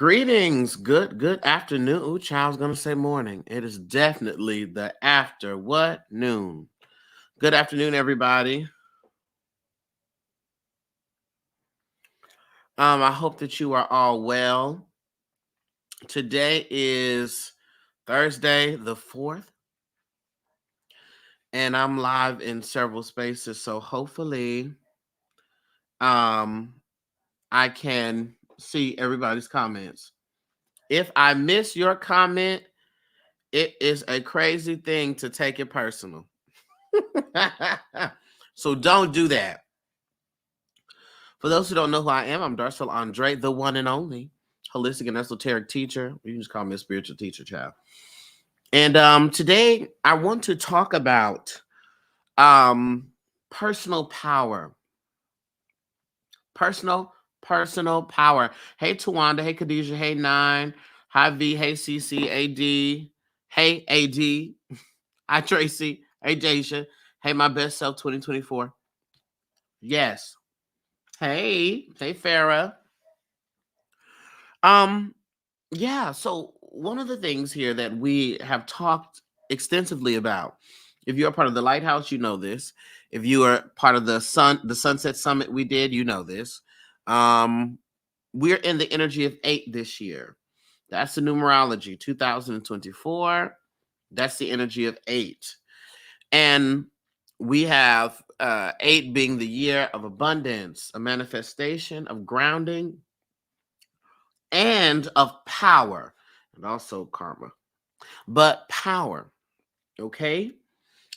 Greetings. Good afternoon. Ooh, child's gonna say morning. It is definitely the after what noon. Good afternoon, everybody. I hope that you are all well. Today is Thursday, the 4th, and I'm live in several spaces. So hopefully um I can see everybody's comments. If I miss your comment, it is a crazy thing to take it personal. So don't do that. For those who don't know who I am, I'm darcellandre, the one and only holistic and esoteric teacher. You can just call me a spiritual teacher, child. And today I want to talk about um, personal power. Personal power. Hey, Tawanda. Hey, Khadijah. Hey, Nine. Hi, V. Hey, CC. AD. Hey, AD. Hi, Tracy. Hey, Daisha. Hey, my best self 2024. Yes. Hey, Farah. Um, yeah, so one of the things here that we have talked extensively about, if you're a part of the Lighthouse, you know this. If you are part of the Sunset Summit we did, you know this. Um, we're in the energy of 8 this year. That's the numerology, 2024. That's the energy of 8. And we have 8 being the year of abundance, a manifestation of grounding, and of power, and also karma, but power. Okay.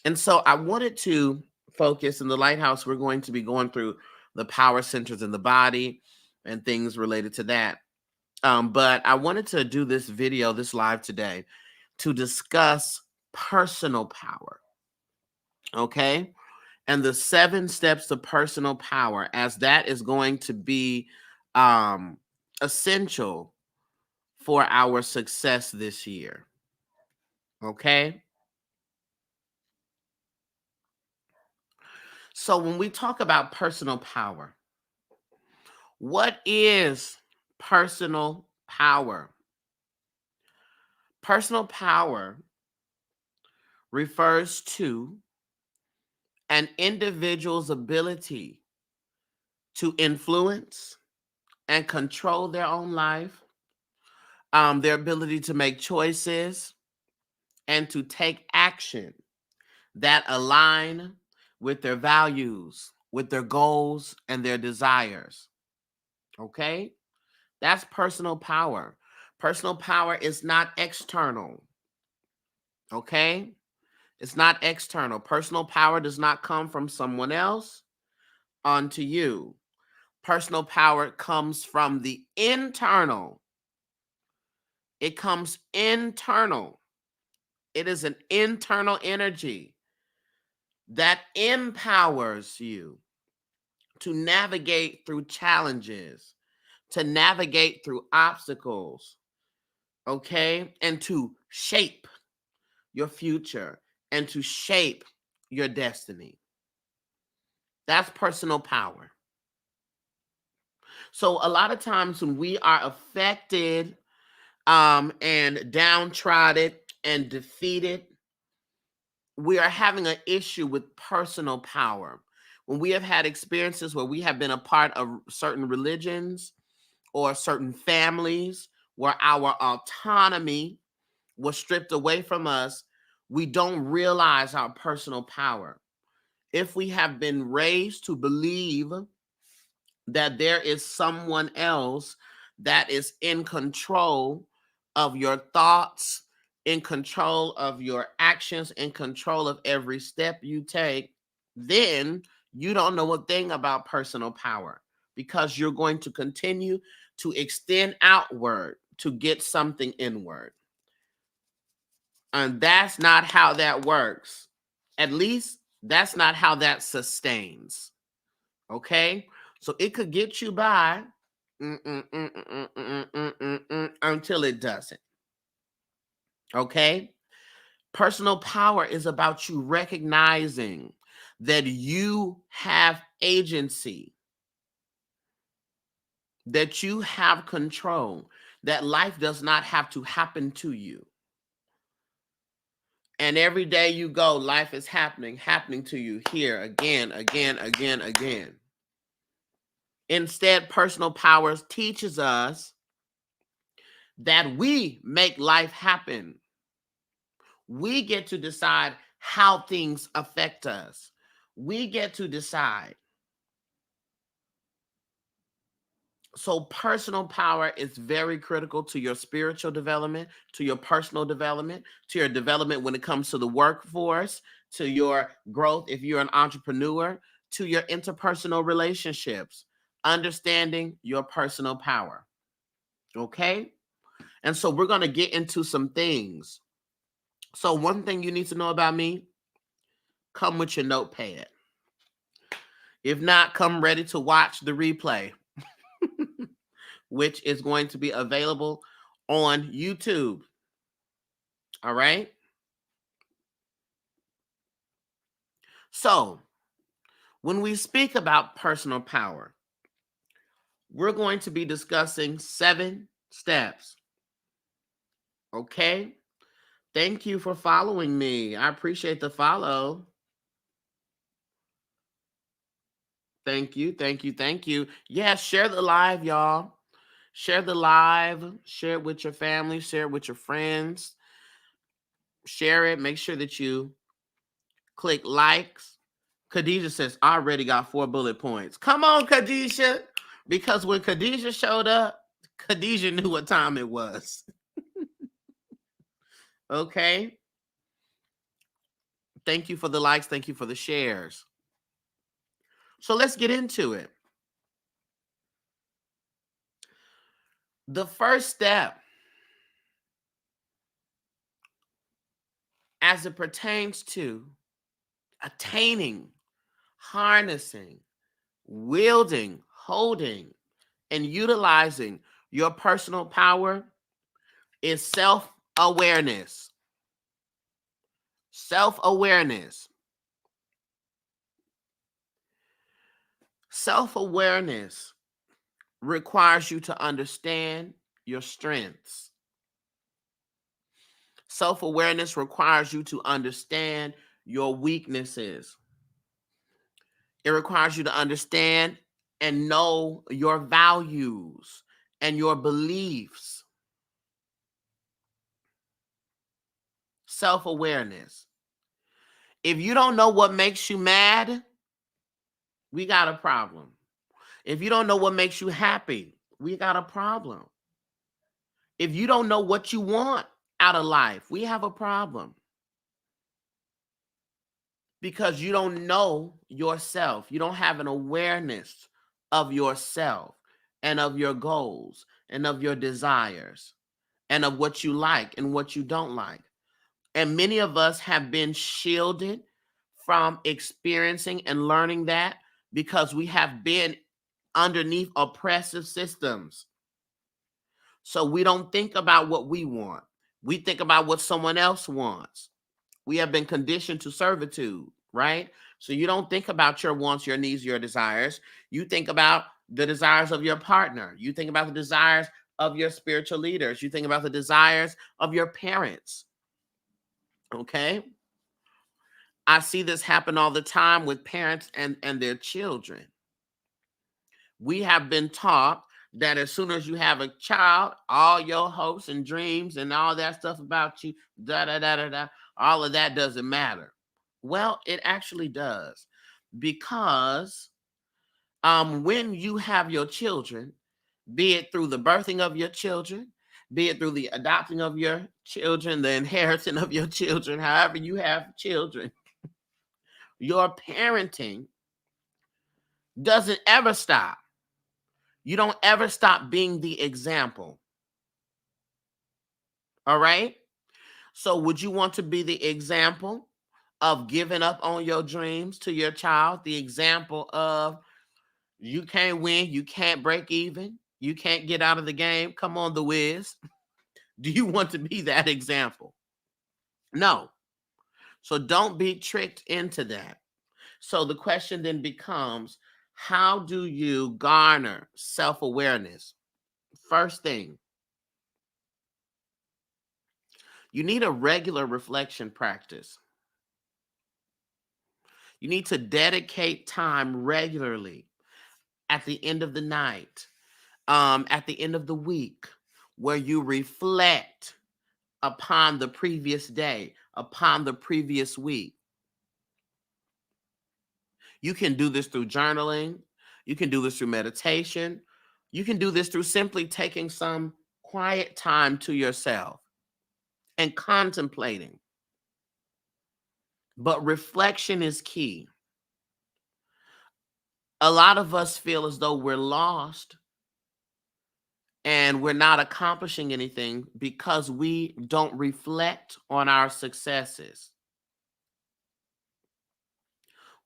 And so I wanted to focus in the Lighthouse. We're going to be going through the power centers in the body and things related to that. But I wanted to do this video, this live today, to discuss personal power. Okay. And the 7 steps to personal power, as that is going to be essential for our success this year. Okay. So when we talk about personal power, what is personal power? Personal power refers to an individual's ability to influence and control their own life, their ability to make choices and to take action that align with their values, with their goals and their desires. Okay? That's personal power. Personal power is not external. Okay? It's not external. Personal power does not come from someone else onto you. Personal power comes from the internal. It comes internal. It is an internal energy that empowers you to navigate through challenges, to navigate through obstacles, okay? And to shape your future and to shape your destiny. That's personal power. So a lot of times when we are affected and downtrodden and defeated, we are having an issue with personal power. When we have had experiences where we have been a part of certain religions or certain families where our autonomy was stripped away from us, we don't realize our personal power. If we have been raised to believe that there is someone else that is in control of your thoughts, in control of your actions, in control of every step you take, then you don't know a thing about personal power, because you're going to continue to extend outward to get something inward. And that's not how that works. At least that's not how that sustains. Okay? So it could get you by until it doesn't. Okay? Personal power is about you recognizing that you have agency, that you have control, that life does not have to happen to you. And every day you go, life is happening to you here again, again, again, again. Instead, personal powers teaches us that we make life happen. We get to decide how things affect us. We get to decide. So personal power is very critical to your spiritual development, to your personal development, to your development when it comes to the workforce, to your growth if you're an entrepreneur, to your interpersonal relationships. Understanding your personal power. Okay? And so we're going to get into some things. So one thing you need to know about me, come with your notepad. If not, come ready to watch the replay, which is going to be available on YouTube. All right? So when we speak about personal power, we're going to be discussing 7 steps. Okay? Thank you for following me. I appreciate the follow. Thank you, thank you, thank you. Yeah, share the live, y'all. Share the live. Share it with your family. Share it with your friends. Share it. Make sure that you click likes. Khadijah says, I already got 4 bullet points. Come on, Khadijah. Because when Khadijah showed up, Khadijah knew what time it was. Okay? Thank you for the likes. Thank you for the shares. So let's get into it. The first step, as it pertains to attaining, harnessing, wielding, holding, and utilizing your personal power is self-awareness. Self-awareness. Self-awareness requires you to understand your strengths. Self-awareness requires you to understand your weaknesses. It requires you to understand and know your values and your beliefs. Self-awareness. If you don't know what makes you mad, we got a problem. If you don't know what makes you happy, we got a problem. If you don't know what you want out of life, we have a problem. Because you don't know yourself. You don't have an awareness of yourself and of your goals and of your desires and of what you like and what you don't like. And many of us have been shielded from experiencing and learning that because we have been underneath oppressive systems. So we don't think about what we want. We think about what someone else wants. We have been conditioned to servitude, right? So you don't think about your wants, your needs, your desires. You think about the desires of your partner. You think about the desires of your spiritual leaders. You think about the desires of your parents. Okay? I see this happen all the time with parents and their children. We have been taught that as soon as you have a child, all your hopes and dreams and all that stuff about you, da da da da da, all of that doesn't matter. Well, it actually does, because when you have your children, be it through the birthing of your children, be it through the adopting of your children, the inheritance of your children, however you have children, your parenting doesn't ever stop. You don't ever stop being the example. All right? So would you want to be the example of giving up on your dreams to your child? The example of you can't win, you can't break even, you can't get out of the game. Come on, The Wiz. Do you want to be that example? No. So don't be tricked into that. So the question then becomes, how do you garner self-awareness? First thing, You need a regular reflection practice. You need to dedicate time regularly at the end of the night, at the end of the week, where you reflect upon the previous day, upon the previous week. You can do this through journaling. You can do this through meditation. You can do this through simply taking some quiet time to yourself and contemplating. But reflection is key. A lot of us feel as though we're lost and we're not accomplishing anything because we don't reflect on our successes.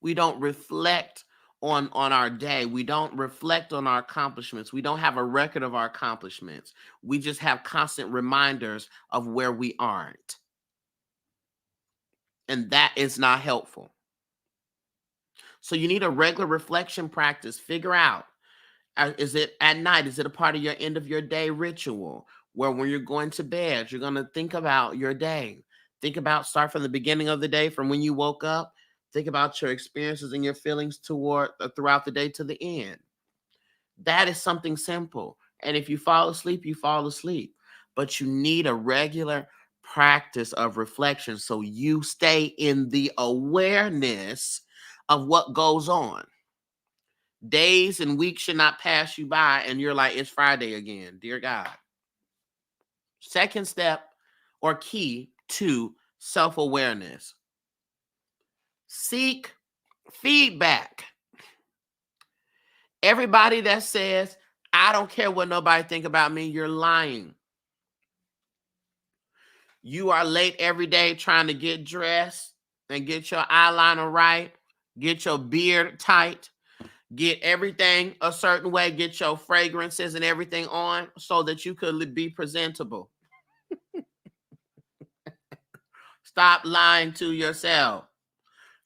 We don't reflect on our day. We don't reflect on our accomplishments. We don't have a record of our accomplishments. We just have constant reminders of where we aren't. And that is not helpful. So you need a regular reflection practice. Figure out, is it at night? Is it a part of your end of your day ritual where when you're going to bed, you're going to think about your day? Think about, start from the beginning of the day, from when you woke up. Think about your experiences and your feelings throughout the day to the end. That is something simple. And if you fall asleep, you fall asleep. But you need a regular practice of reflection so you stay in the awareness of what goes on. Days and weeks should not pass you by and you're like, it's Friday again. Dear God. Second step or key to self-awareness. Seek feedback. Everybody that says, I don't care what nobody think about me, you're lying. You are late every day trying to get dressed and get your eyeliner right, get your beard tight, get everything a certain way, get your fragrances and everything on so that you could be presentable. Stop lying to yourself.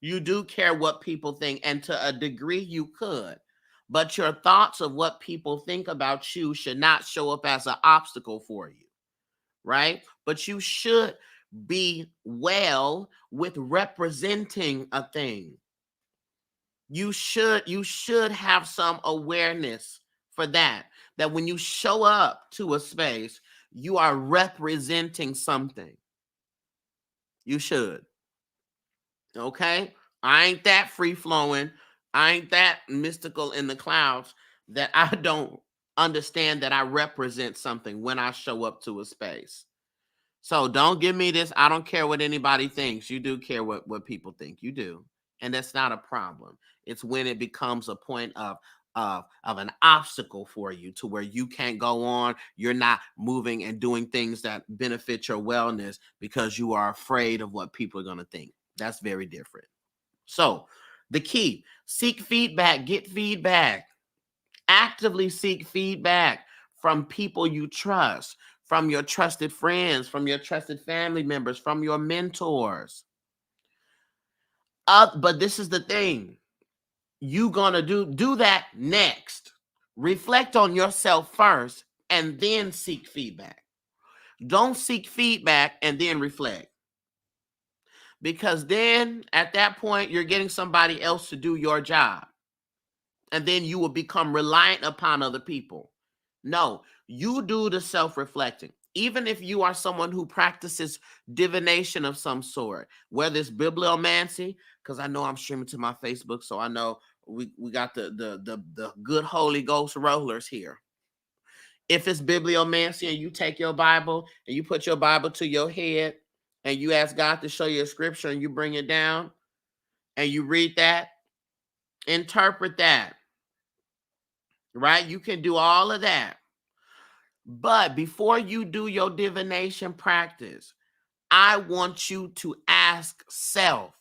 You do care what people think, and to a degree you could. But your thoughts of what people think about you should not show up as an obstacle for you, right? But you should be well with representing a thing. You should have some awareness for that when you show up to a space, you are representing something. You should. Okay? I ain't that free flowing. I ain't that mystical in the clouds that I don't understand that I represent something when I show up to a space. So don't give me this, I don't care what anybody thinks. You do care what people think. You do. And that's not a problem. It's when it becomes a point of an obstacle for you to where you can't go on. You're not moving and doing things that benefit your wellness because you are afraid of what people are going to think. That's very different. So the key, seek feedback, get feedback, actively seek feedback from people you trust, from your trusted friends, from your trusted family members, from your mentors. But this is the thing. You gonna do that next. Reflect on yourself first and then seek feedback. Don't seek feedback and then reflect. Because then at that point, you're getting somebody else to do your job. And then you will become reliant upon other people. No, you do the self-reflecting. Even if you are someone who practices divination of some sort, whether it's bibliomancy, because I know I'm streaming to my Facebook, so I know we got the good Holy Ghost rollers here. If it's bibliomancy and you take your Bible and you put your Bible to your head and you ask God to show you a scripture and you bring it down and you read that, interpret that, right? You can do all of that. But before you do your divination practice, I want you to ask self,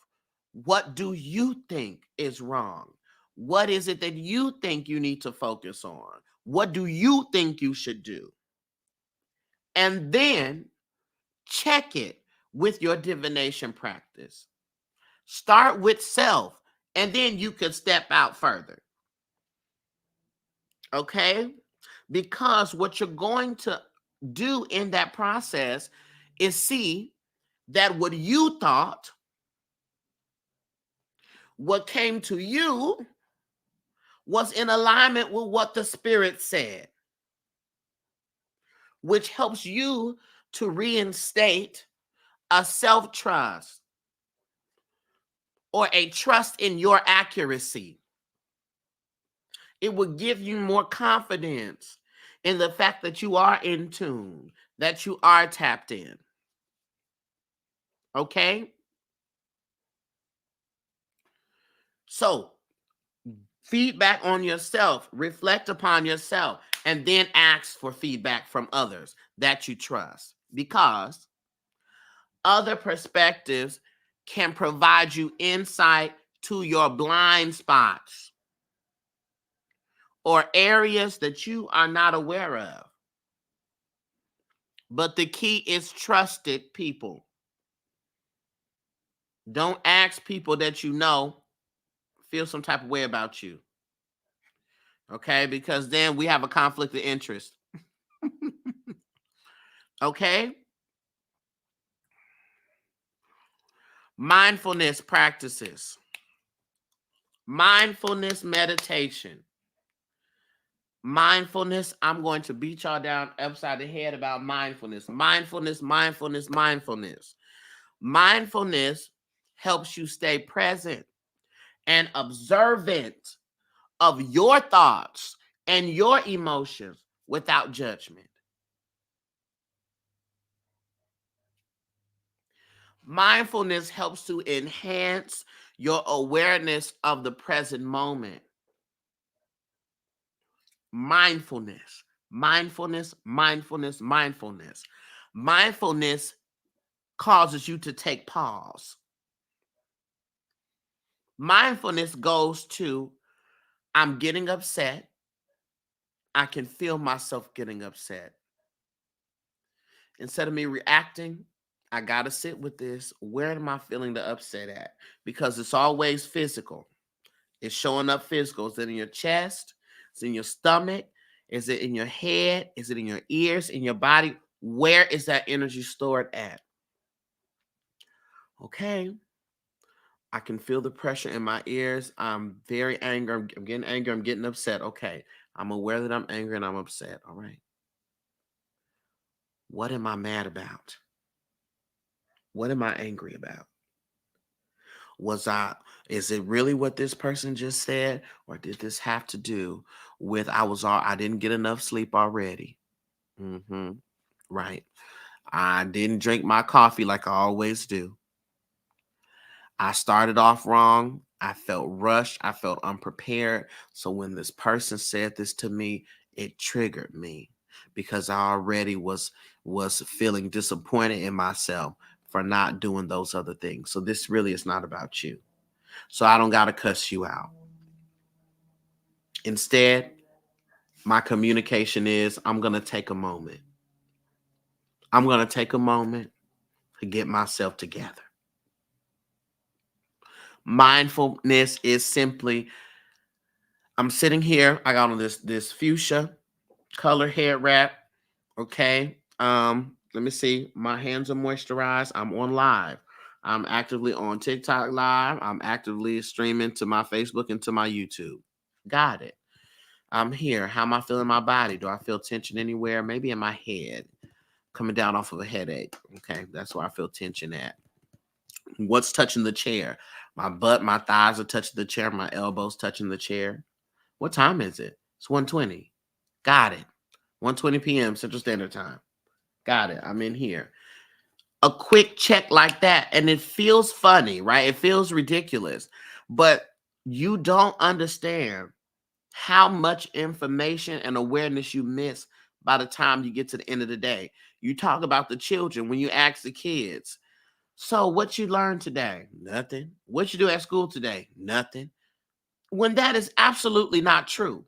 what do you think is wrong? What is it that you think you need to focus on? What do you think you should do? And then check it with your divination practice. Start with self, and then you could step out further. Okay? Because what you're going to do in that process is see that what you thought, what came to you, was in alignment with what the Spirit said, which helps you to reinstate a self-trust or a trust in your accuracy. It will give you more confidence in the fact that you are in tune, that you are tapped in. Okay? So, feedback on yourself, reflect upon yourself, and then ask for feedback from others that you trust, because other perspectives can provide you insight to your blind spots or areas that you are not aware of. But the key is trusted people. Don't ask people that you know feel some type of way about you. Okay? Because then we have a conflict of interest. Okay? Mindfulness practices. Mindfulness meditation. Mindfulness, I'm going to beat y'all down upside the head about mindfulness. Mindfulness, mindfulness, mindfulness. Mindfulness helps you stay present and observant of your thoughts and your emotions without judgment. Mindfulness helps to enhance your awareness of the present moment. Mindfulness, mindfulness, mindfulness, mindfulness. Mindfulness causes you to take pause. Mindfulness goes to, I'm getting upset. I can feel myself getting upset. Instead of me reacting, I got to sit with this. Where am I feeling the upset at? Because it's always physical. It's showing up physical. Is it in your chest? Is it in your stomach? Is it in your head? Is it in your ears, in your body? Where is that energy stored at? Okay. I can feel the pressure in my ears. I'm very angry. I'm getting angry. I'm getting upset. Okay. I'm aware that I'm angry and I'm upset. All right. What am I mad about? What am I angry about? Is it really what this person just said? Or did this have to do with I didn't get enough sleep already? Mm-hmm. Right. I didn't drink my coffee like I always do. I started off wrong. I felt rushed. I felt unprepared. So when this person said this to me, it triggered me because I already was feeling disappointed in myself for not doing those other things. So this really is not about you. So I don't got to cuss you out. Instead, my communication is I'm going to take a moment. I'm going to take a moment to get myself together. Mindfulness is simply, I'm sitting here. I got on this fuchsia color head wrap. Okay. Let me see. My hands are moisturized. I'm on live. I'm actively on TikTok live. I'm actively streaming to my Facebook and to my YouTube. Got it. I'm here. How am I feeling my body? Do I feel tension anywhere? Maybe in my head, coming down off of a headache. Okay, that's where I feel tension at. What's touching the chair? My butt, my thighs are touching the chair. My elbows touching the chair. What time is it? It's 1:20. Got it. 1:20 p.m. Central Standard Time. Got it. I'm in here. A quick check like that, and it feels funny, right? It feels ridiculous, but you don't understand how much information and awareness you miss by the time you get to the end of the day. You talk about the children when you ask the kids, so what you learned today? Nothing. What you do at school today? Nothing. When that is absolutely not true.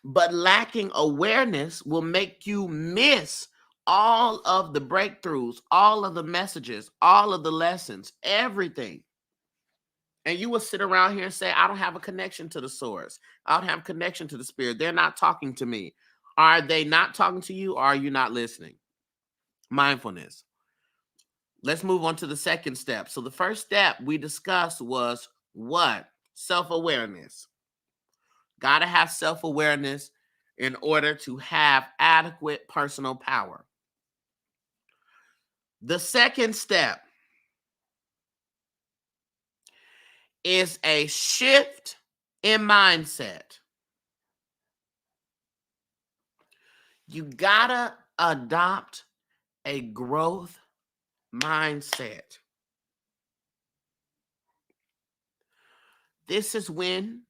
But lacking awareness will make you miss all of the breakthroughs, all of the messages, all of the lessons, everything. And you will sit around here and say, I don't have a connection to the source. I don't have a connection to the spirit. They're not talking to me. Are they not talking to you, or are you not listening? Mindfulness. Let's move on to the second step. So the first step we discussed was what? Self-awareness. Got to have self-awareness in order to have adequate personal power. The second step is a shift in mindset. You gotta adopt a growth mindset. This is when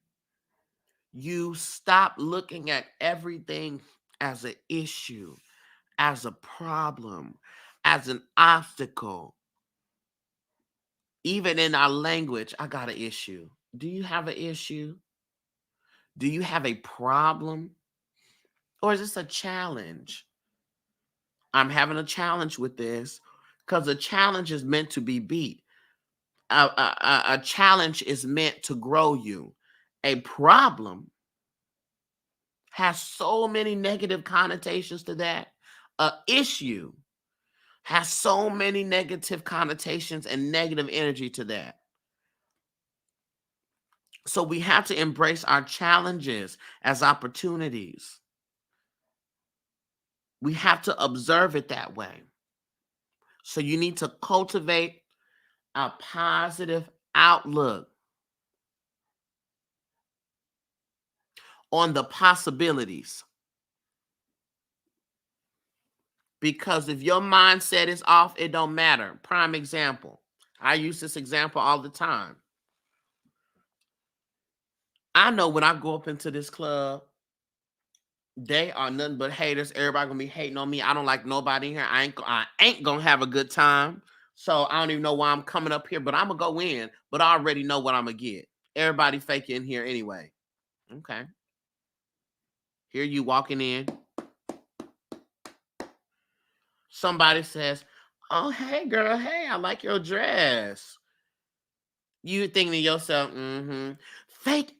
you stop looking at everything as an issue, as a problem, as an obstacle. Even in our language, I got an issue. Do you have an issue? Do you have a problem? Or is this a challenge? I'm having a challenge with this because a challenge is meant to be beat. A challenge is meant to grow you. A problem has so many negative connotations to that. A issue has so many negative connotations and negative energy to that. So we have to embrace our challenges as opportunities. We have to observe it that way. So you need to cultivate a positive outlook on the possibilities. Because if your mindset is off, it don't matter. Prime example. I use this example all the time. I know when I go up into this club, they are nothing but haters. Everybody gonna be hating on me. I don't like nobody here. I ain't gonna have a good time. So I don't even know why I'm coming up here, but I'm gonna go in. But I already know what I'm gonna get. Everybody fake in here anyway. Okay. Here you walking in. Somebody says, "Oh, hey girl, hey, I like your dress." You thinking to yourself, fake.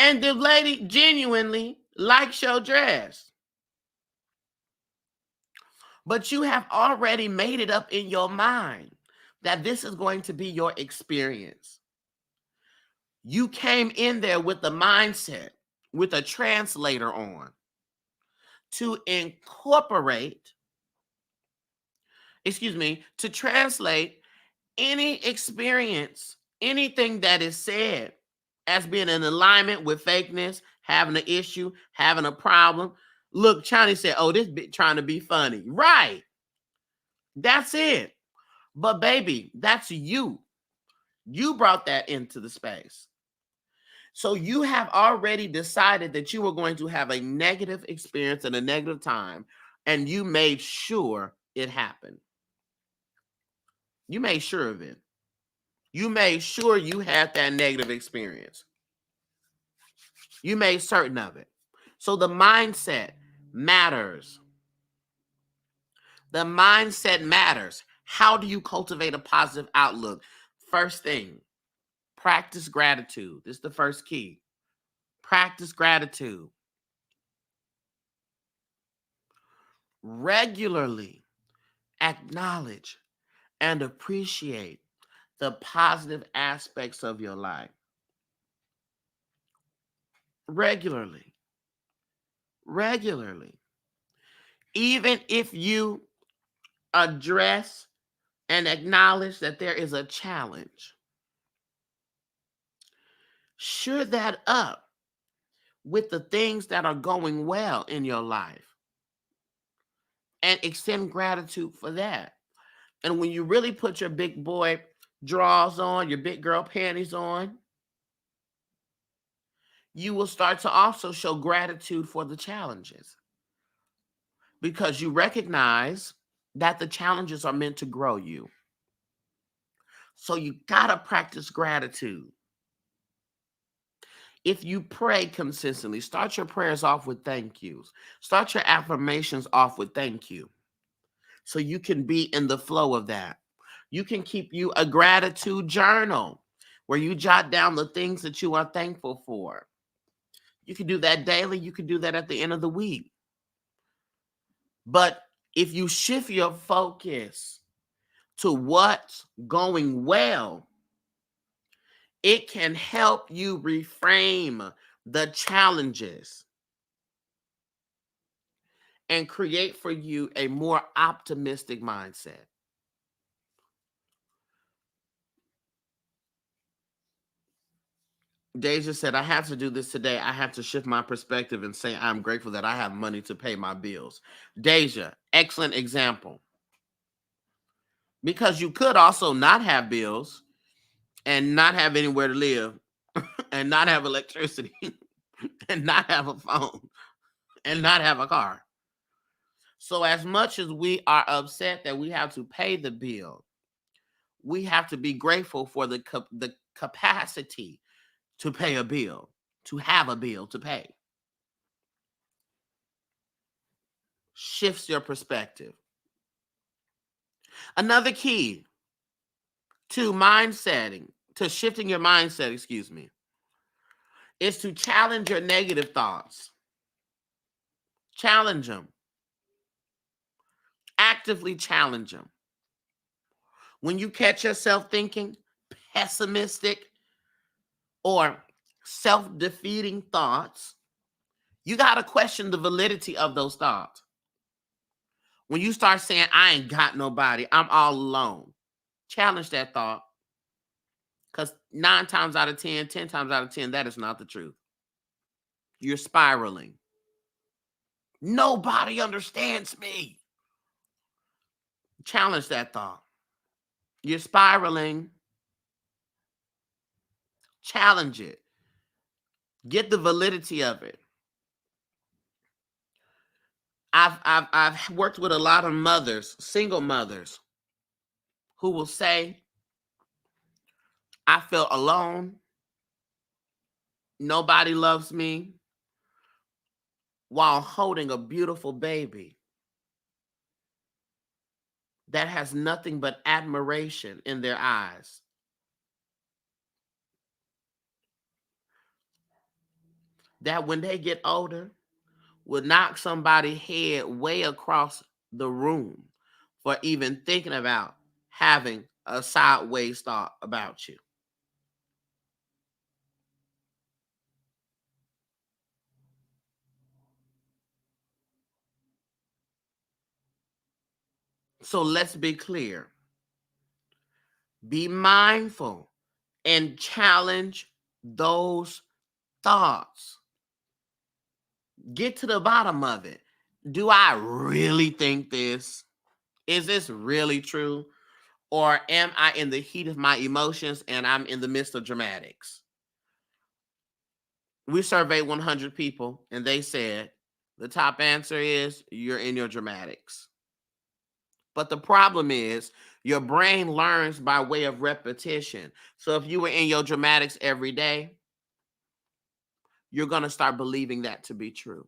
And the lady genuinely likes your dress. But you have already made it up in your mind that this is going to be your experience. You came in there with the mindset, with a translator on, to to translate any experience, anything that is said as being in alignment with fakeness, having an issue, having a problem. Look, Chinese said, "Oh, this bitch trying to be funny." Right. That's it. But baby, that's you. You brought that into the space. So you have already decided that you were going to have a negative experience and a negative time, and you made sure it happened. You made sure of it. You made sure you had that negative experience. You made certain of it. So the mindset matters. The mindset matters. How do you cultivate a positive outlook? First thing, practice gratitude. This is the first key. Practice gratitude. Regularly acknowledge and appreciate the positive aspects of your life. Regularly. Regularly. Even if you address and acknowledge that there is a challenge, share that up with the things that are going well in your life and extend gratitude for that. And when you really put your big boy drawers on, your big girl panties on, you will start to also show gratitude for the challenges because you recognize that the challenges are meant to grow you. So you gotta practice gratitude. If you pray consistently, start your prayers off with thank yous. Start your affirmations off with thank you. So you can be in the flow of that. You can keep you a gratitude journal where you jot down the things that you are thankful for. You can do that daily. You can do that at the end of the week. But if you shift your focus to what's going well, it can help you reframe the challenges and create for you a more optimistic mindset. Deja said, I have to do this today. I have to shift my perspective and say I'm grateful that I have money to pay my bills. Deja, excellent example. Because you could also not have bills and not have anywhere to live and not have electricity and not have a phone and not have a car. So as much as we are upset that we have to pay the bill, we have to be grateful for the capacity to pay a bill, to have a bill to pay. Shifts your perspective. Another key to shifting your mindset, is to challenge your negative thoughts. Challenge them. Actively challenge them. When you catch yourself thinking pessimistic or self-defeating thoughts, you got to question the validity of those thoughts. When you start saying, I ain't got nobody, I'm all alone, challenge that thought. Because 9 times out of 10, 10 times out of 10, that is not the truth. You're spiraling. Nobody understands me. Challenge that thought. You're spiraling. Challenge it. Get the validity of it. I've worked with a lot of mothers, single mothers, who will say, I feel alone. Nobody loves me, while holding a beautiful baby that has nothing but admiration in their eyes. That when they get older, will knock somebody's head way across the room for even thinking about having a sideways thought about you. So let's be clear. Be mindful and challenge those thoughts. Get to the bottom of it. Do I really think this? Is this really true? Or am I in the heat of my emotions and I'm in the midst of dramatics? We surveyed 100 people and they said the top answer is you're in your dramatics. But the problem is your brain learns by way of repetition. So if you were in your dramatics every day, you're going to start believing that to be true.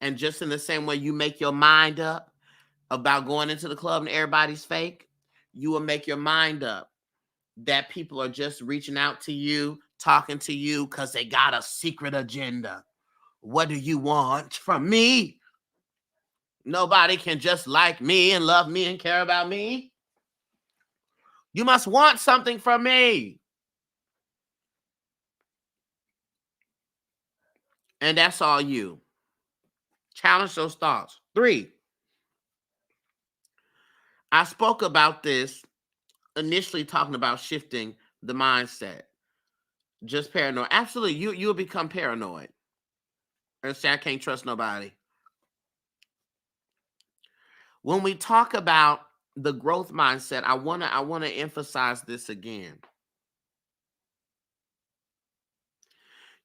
And just in the same way you make your mind up about going into the club and everybody's fake, you will make your mind up that people are just reaching out to you, talking to you because they got a secret agenda. What do you want from me? Nobody can just like me and love me and care about me. You must want something from me. And that's all you. Challenge those thoughts. 3, I spoke about this initially talking about shifting the mindset. Just paranoid. Absolutely. You'll become paranoid. And say, I can't trust nobody. When we talk about the growth mindset, I wanna emphasize this again.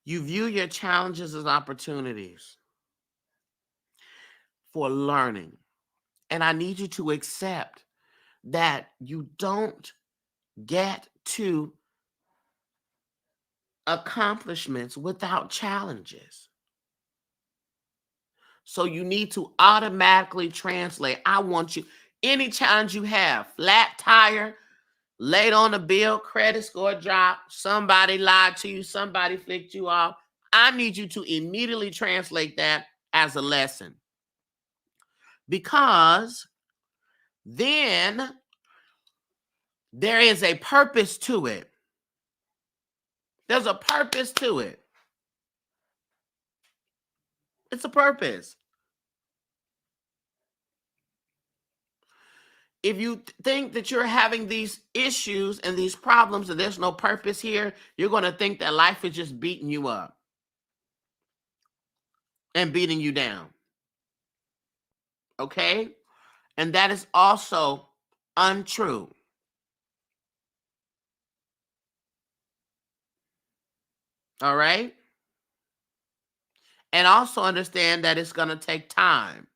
You view your challenges as opportunities for learning. And I need you to accept that you don't get to accomplishments without challenges. So you need to automatically translate. I want you, any challenge you have, flat tire, late on a bill, credit score drop, somebody lied to you, somebody flicked you off. I need you to immediately translate that as a lesson, because then there is a purpose to it. There's a purpose to it. It's a purpose. If you think that you're having these issues and these problems and there's no purpose here, you're going to think that life is just beating you up and beating you down. Okay? And that is also untrue. All right? And also understand that it's going to take time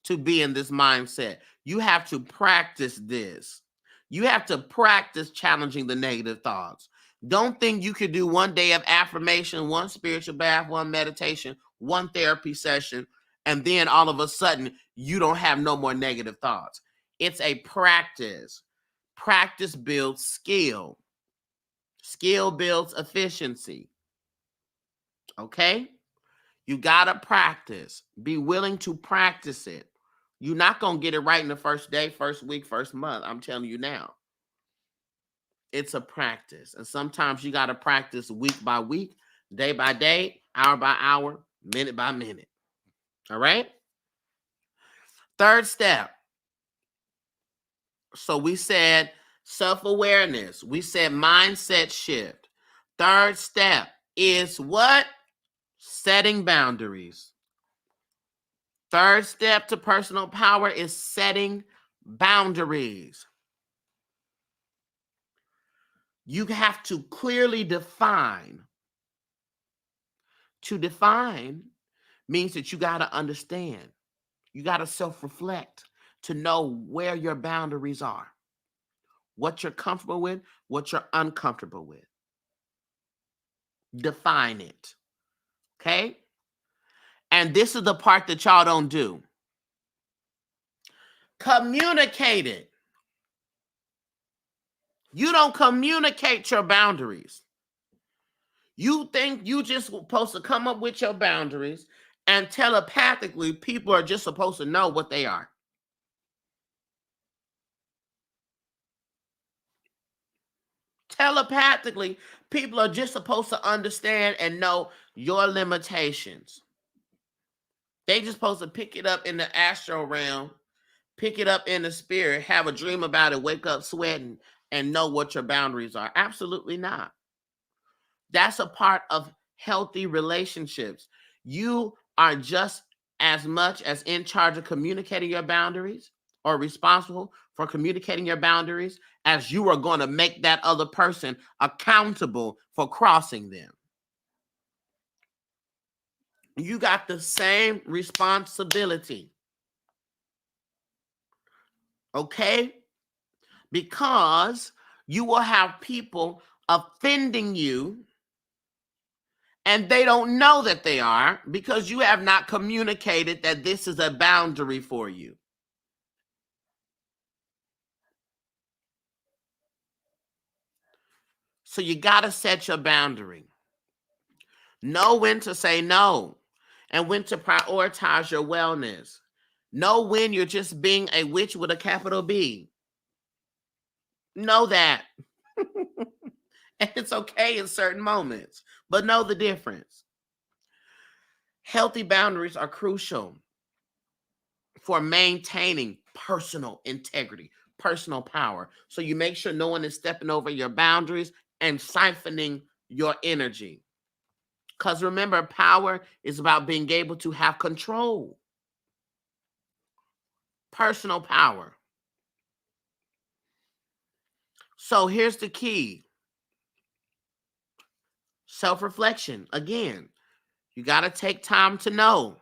to be in this mindset. You have to practice this. You have to practice challenging the negative thoughts. Don't think you could do one day of affirmation, one spiritual bath, one meditation, one therapy session, and then all of a sudden you don't have no more negative thoughts. It's a practice. Practice builds skill. Skill builds efficiency. Okay? You got to practice. Be willing to practice it. You're not going to get it right in the first day, first week, first month. I'm telling you now. It's a practice. And sometimes you got to practice week by week, day by day, hour by hour, minute by minute. All right? Third step. So we said self-awareness. We said mindset shift. Third step is what? Setting boundaries. Third step to personal power is setting boundaries. You have to clearly define. To define means that you got to understand. You got to self-reflect to know where your boundaries are, what you're comfortable with, what you're uncomfortable with. Define it. Okay? And this is the part that y'all don't do. Communicate it. You don't communicate your boundaries. You think you just supposed to come up with your boundaries, and telepathically people are just supposed to know what they are. Telepathically, people are just supposed to understand and know your limitations. They just supposed to pick it up in the astral realm, pick it up in the spirit, have a dream about it, wake up sweating, and know what your boundaries are. Absolutely not. That's a part of healthy relationships. You are just as much as in charge of communicating your boundaries or responsible for communicating your boundaries as you are going to make that other person accountable for crossing them. You got the same responsibility. Okay? Because you will have people offending you and they don't know that they are because you have not communicated that this is a boundary for you. So you got to set your boundary. Know when to say no and when to prioritize your wellness. Know when you're just being a witch with a capital B. Know that. And it's okay in certain moments, but know the difference. Healthy boundaries are crucial for maintaining personal integrity, personal power. So you make sure no one is stepping over your boundaries and siphoning your energy. Because remember, power is about being able to have control. Personal power. So here's the key. Self-reflection. Again, you got to take time to know.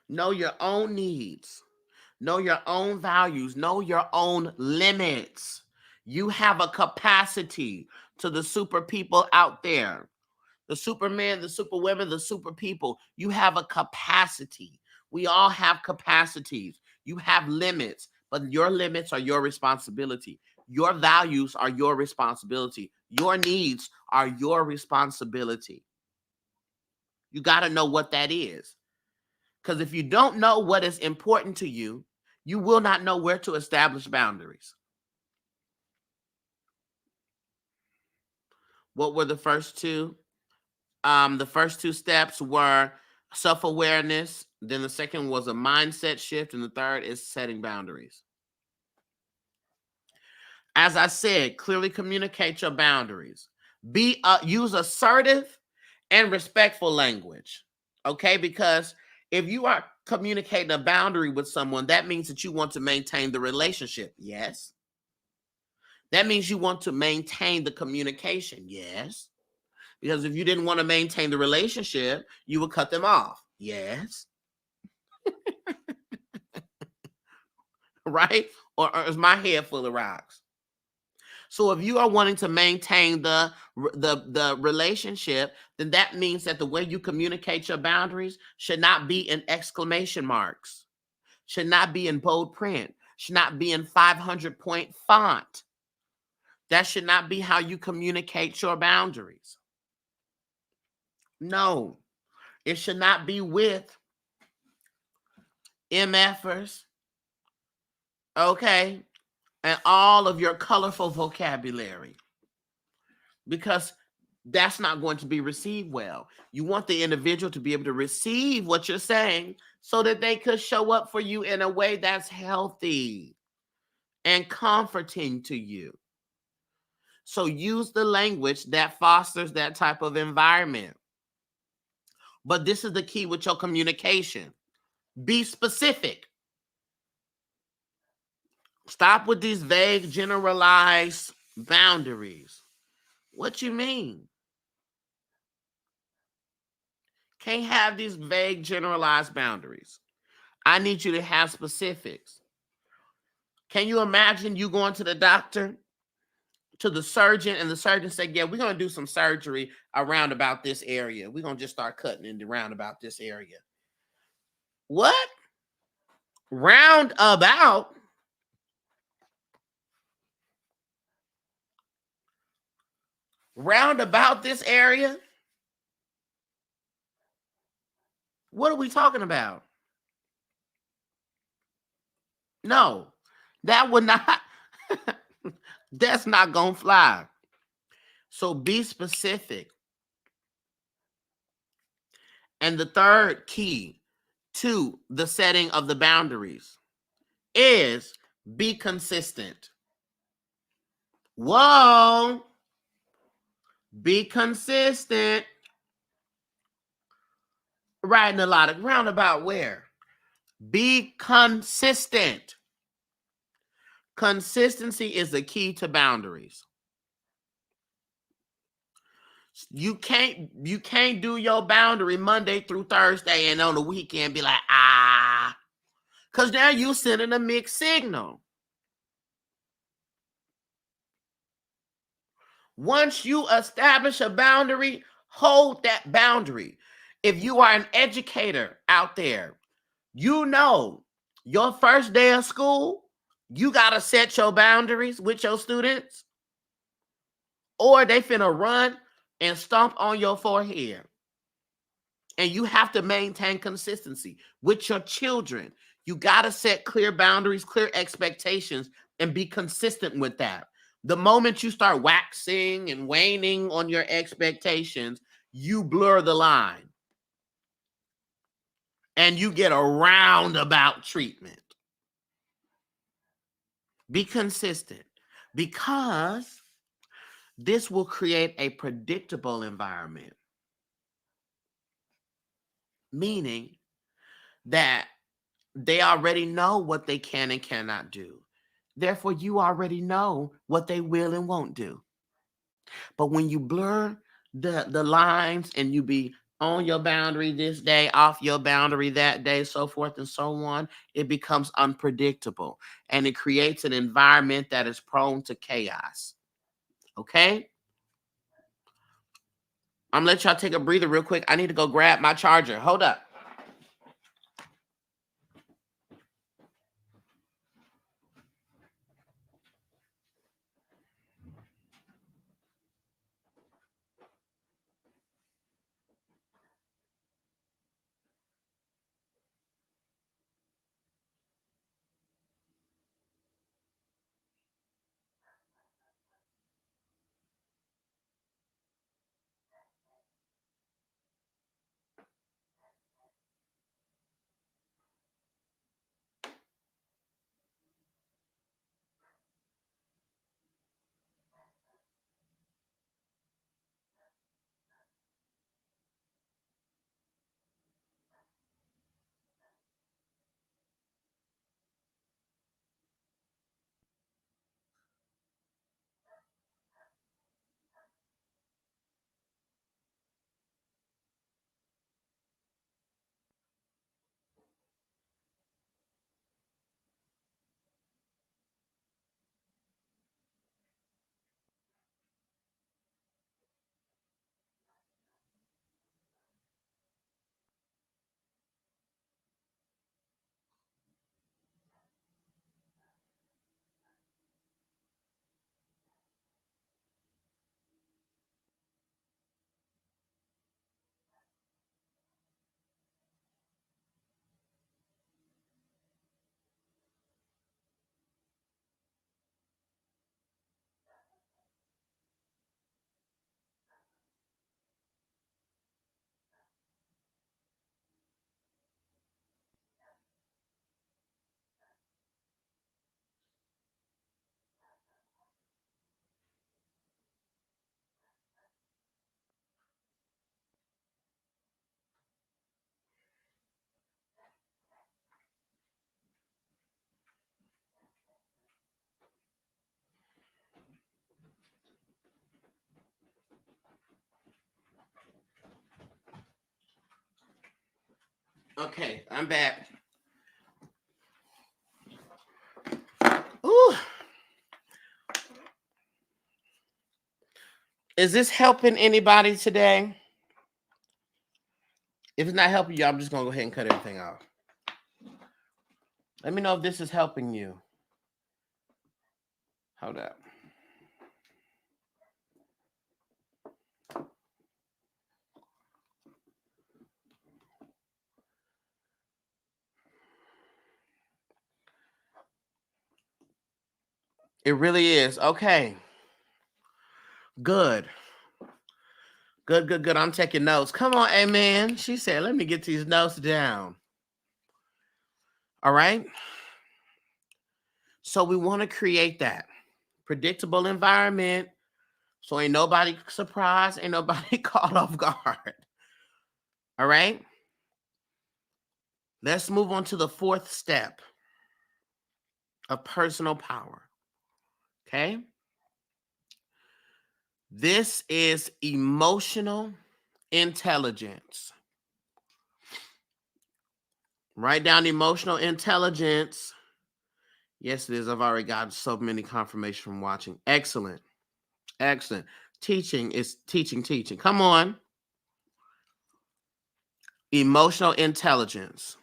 Know your own needs. Know your own values. Know your own limits. You have a capacity to the super people out there. The supermen, the superwomen, the super people. You have a capacity. We all have capacities. You have limits, but your limits are your responsibility. Your values are your responsibility. Your needs are your responsibility. You got to know what that is. Because if you don't know what is important to you, you will not know where to establish boundaries. What were the first two? The first two steps were self-awareness. Then the second was a mindset shift. And the third is setting boundaries. As I said, clearly communicate your boundaries. Use assertive and respectful language. Okay? Because if you are communicating a boundary with someone, that means that you want to maintain the relationship. Yes. That means you want to maintain the communication. Yes. Because if you didn't want to maintain the relationship, you would cut them off. Yes. Right? Or is my head full of rocks? So if you are wanting to maintain the relationship, then that means that the way you communicate your boundaries should not be in exclamation marks, should not be in bold print, should not be in 500-point font. That should not be how you communicate your boundaries. No, it should not be with MFers, okay, and all of your colorful vocabulary, because that's not going to be received well. You want the individual to be able to receive what you're saying so that they could show up for you in a way that's healthy and comforting to you. So use the language that fosters that type of environment. But this is the key with your communication. Be specific. Stop with these vague, generalized boundaries. What you mean? Can't have these vague, generalized boundaries. I need you to have specifics. Can you imagine you going to the doctor, to the surgeon, and the surgeon say, yeah, we're going to do some surgery around about this area. We're going to just start cutting in around about this area. What? Round about? Round about this area? What are we talking about? No, that would not, that's not going to fly. So be specific. And the third key to the setting of the boundaries is be consistent. Whoa. Be consistent. Riding a lot of roundabout where? Be consistent. Consistency is the key to boundaries. You can't do your boundary Monday through Thursday and on the weekend be like, because now you sending a mixed signal. Once you establish a boundary, hold that boundary. If you are an educator out there, you know your first day of school, you got to set your boundaries with your students, or they finna run and stomp on your forehead. And you have to maintain consistency with your children. You got to set clear boundaries, clear expectations, and be consistent with that. The moment you start waxing and waning on your expectations, you blur the line. And you get a roundabout treatment. Be consistent, because this will create a predictable environment. Meaning that they already know what they can and cannot do. Therefore, you already know what they will and won't do. But when you blur the lines and you be on your boundary this day, off your boundary that day, so forth and so on, it becomes unpredictable. And it creates an environment that is prone to chaos. Okay? I'm going to let y'all take a breather real quick. I need to go grab my charger. Hold up. Okay, I'm back. Ooh. Is this helping anybody today? If it's not helping you, I'm just going to go ahead and cut everything off. Let me know if this is helping you. Hold up. It really is. Okay. Good. Good. I'm taking notes. Come on, amen. She said, let me get these notes down. All right. So we want to create that predictable environment. So ain't nobody surprised, ain't nobody caught off guard. All right. Let's move on to the fourth step of personal power. Okay. This is emotional intelligence. Write down emotional intelligence. Yes, it is. I've already gotten so many confirmation from watching. Excellent. Excellent. Teaching is teaching. Come on. Emotional intelligence.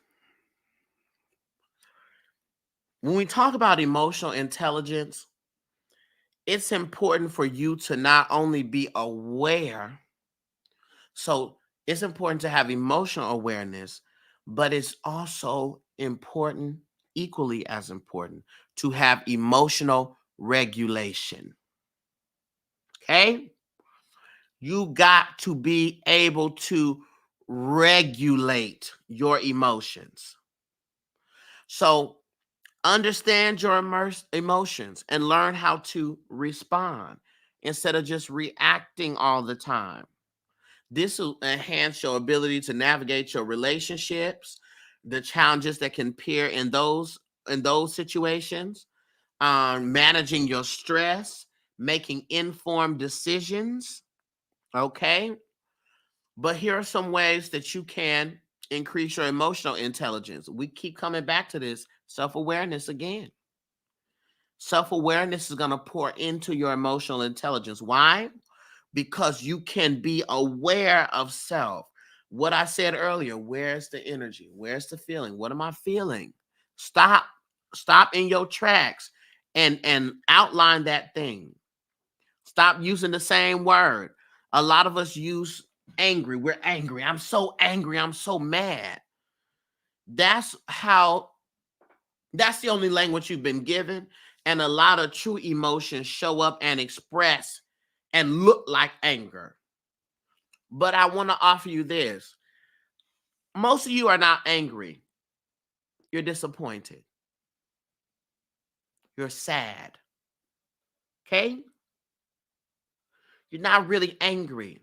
When we talk about emotional intelligence, it's important for you to not only be aware. So it's important to have emotional awareness, but it's also important, equally as important, to have emotional regulation. Okay? You got to be able to regulate your emotions. So understand your emotions and learn how to respond instead of just reacting all the time. This will enhance your ability to navigate your relationships, the challenges that can appear in those situations, managing your stress, making informed decisions. Okay. But here are some ways that you can increase your emotional intelligence. We keep coming back to this self-awareness again. Self-awareness is going to pour into your emotional intelligence. Why? Because you can be aware of self. What I said earlier, where's the energy? Where's the feeling? What am I feeling? Stop in your tracks and outline that thing. Stop using the same word. A lot of us use angry. We're angry. I'm so angry. I'm so mad. That's the only language you've been given. And a lot of true emotions show up and express and look like anger. But I want to offer you this. Most of you are not angry. You're disappointed. You're sad. Okay? You're not really angry.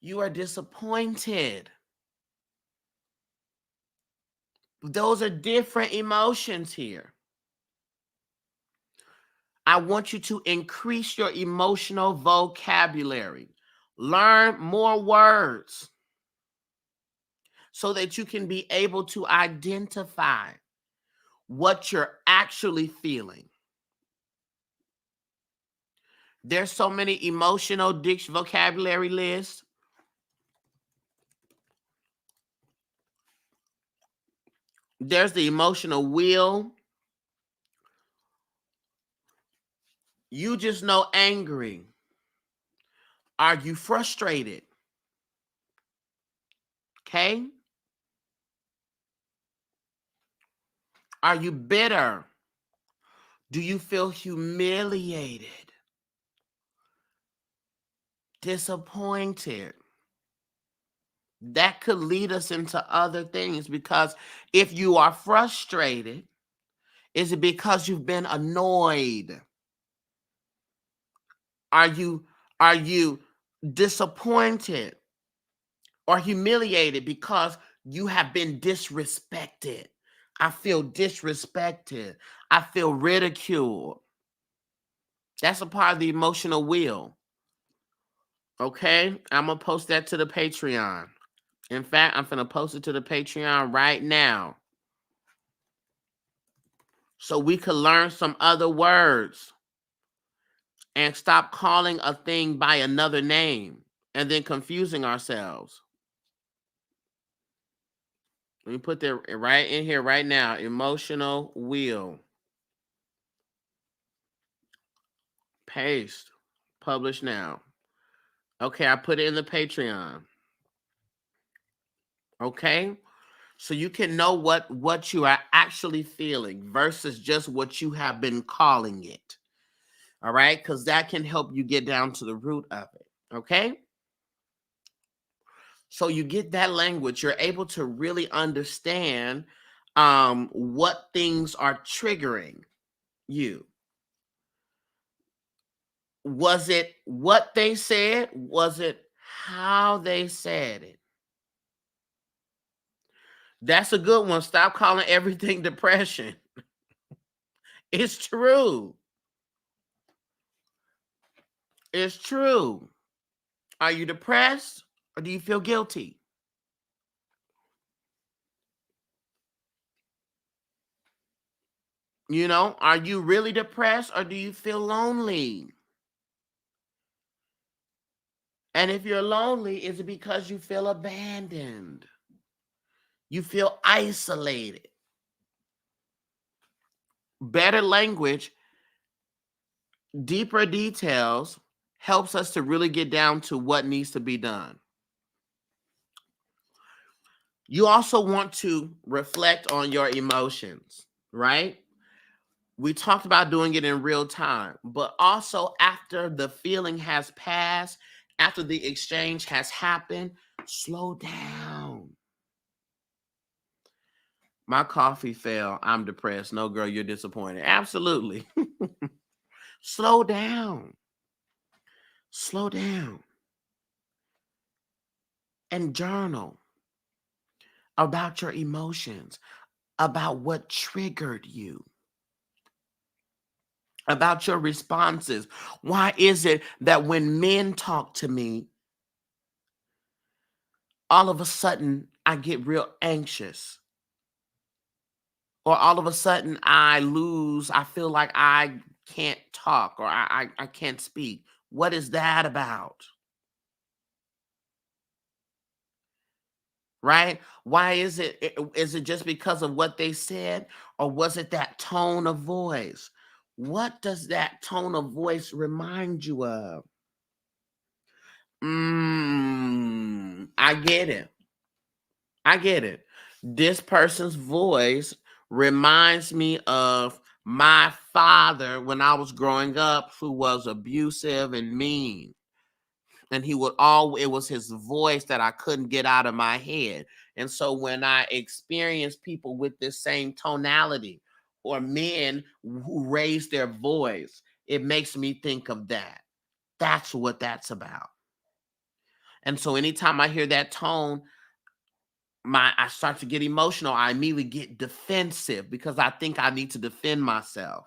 You are disappointed. Those are different emotions here. I want you to increase your emotional vocabulary. Learn more words so that you can be able to identify what you're actually feeling. There's so many emotional vocabulary lists. There's the emotional wheel. You just know angry. Are you frustrated? Okay. Are you bitter? Do you feel humiliated? Disappointed? That could lead us into other things, because if you are frustrated, is it because you've been annoyed? Are you disappointed or humiliated because you have been disrespected? I feel disrespected. I feel ridiculed. That's a part of the emotional wheel. Okay? I'm going to post that to the Patreon. In fact, I'm finna post it to the Patreon right now so we could learn some other words and stop calling a thing by another name and then confusing ourselves. Let me put that right in here right now. Emotional wheel. Paste. Publish now. Okay, I put it in the Patreon. Okay? So you can know what you are actually feeling versus just what you have been calling it. All right? Because that can help you get down to the root of it. Okay? So you get that language, you're able to really understand what things are triggering you. Was it what they said? Was it how they said it? That's a good one. Stop calling everything depression. It's true. It's true. Are you depressed or do you feel guilty? You know, are you really depressed or do you feel lonely? And if you're lonely, is it because you feel abandoned? You feel isolated? Better language, deeper details helps us to really get down to what needs to be done. You also want to reflect on your emotions, right? We talked about doing it in real time, but also after the feeling has passed, after the exchange has happened, slow down. My coffee fell. I'm depressed. No, girl, you're disappointed. Absolutely. Slow down. Slow down and journal about your emotions, about what triggered you, about your responses. Why is it that when men talk to me, all of a sudden I get real anxious? Or all of a sudden I feel like I can't talk or I can't speak. What is that about? Right? Why is it just because of what they said or was it that tone of voice? What does that tone of voice remind you of? I get it. I get it. This person's voice reminds me of my father when I was growing up, who was abusive and mean. And he would it was his voice that I couldn't get out of my head. And so when I experience people with this same tonality or men who raise their voice, it makes me think of that. That's what that's about. And so anytime I hear that tone, I start to get emotional. I immediately get defensive because I think I need to defend myself.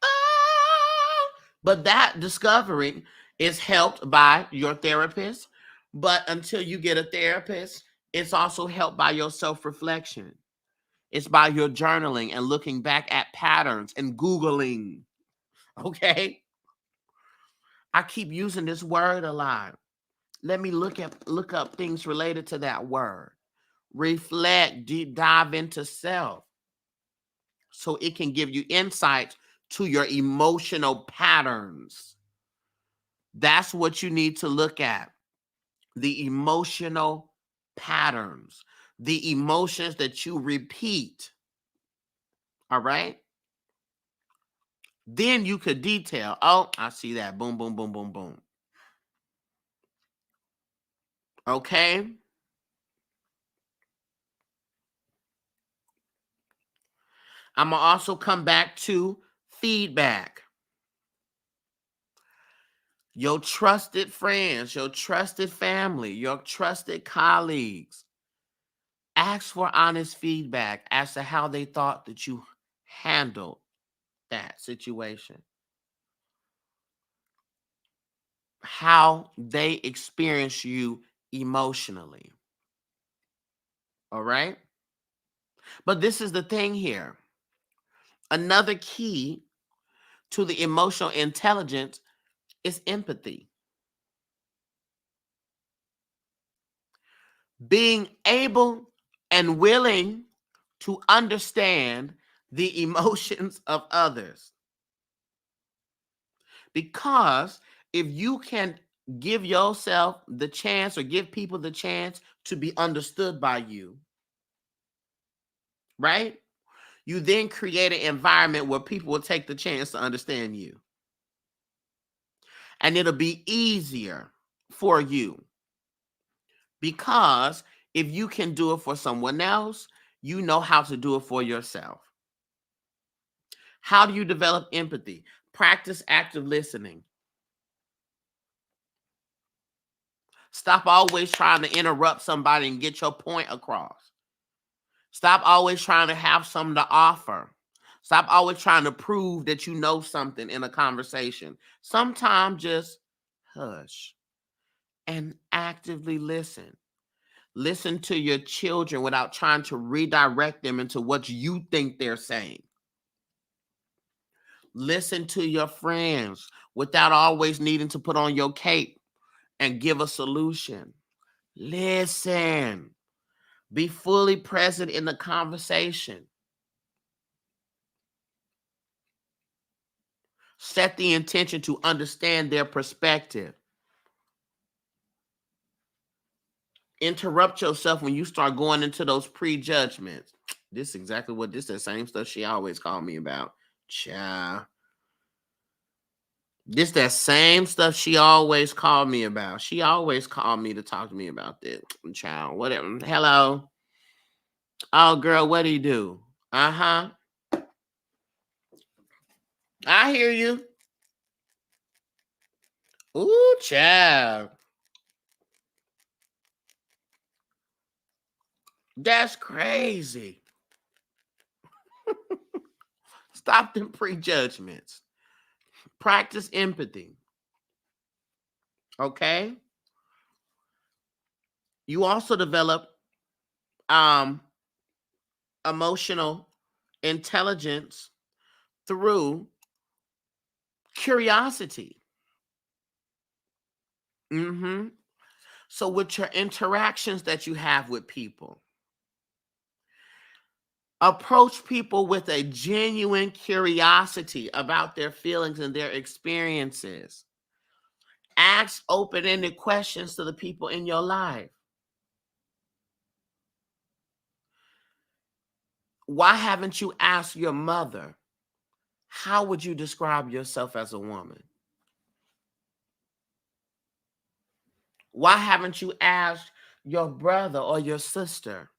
Ah! But that discovery is helped by your therapist. But until you get a therapist, it's also helped by your self-reflection. It's by your journaling and looking back at patterns and Googling. Okay. I keep using this word a lot. Let me look up things related to that word. Reflect, deep dive into self so it can give you insight to your emotional patterns. That's what you need to look at. The emotional patterns, the emotions that you repeat. All right. Then you could detail. Oh, I see that. Boom, boom, boom, boom, boom. Okay. I'm going to also come back to feedback. Your trusted friends, your trusted family, your trusted colleagues. Ask for honest feedback as to how they thought that you handled that situation, how they experience you emotionally. All right? But this is the thing here. Another key to the emotional intelligence is empathy. Being able and willing to understand the emotions of others. Because if you can give yourself the chance or give people the chance to be understood by you, right? You then create an environment where people will take the chance to understand you. And it'll be easier for you because if you can do it for someone else, you know how to do it for yourself. How do you develop empathy? Practice active listening. Stop always trying to interrupt somebody and get your point across. Stop always trying to have something to offer. Stop always trying to prove that you know something in a conversation. Sometimes just hush and actively listen. Listen to your children without trying to redirect them into what you think they're saying. Listen to your friends without always needing to put on your cape and give a solution. Listen. Be fully present in the conversation. Set the intention to understand their perspective. Interrupt yourself when you start going into those prejudgments. This is exactly what this is the same stuff she always called me about. Child. This that same stuff she always called me about. She always called me to talk to me about this. Child, whatever. Hello. Oh, girl, what do you do? Uh-huh. I hear you. Ooh, child. That's crazy. Stop them prejudgments. Practice empathy. Okay? You also develop um emotional intelligence through curiosity. Mhm. So with your interactions that you have with people, approach people with a genuine curiosity about their feelings and their experiences. Ask open-ended questions to the people in your life. Why haven't you asked your mother, how would you describe yourself as a woman? Why haven't you asked your brother or your sister,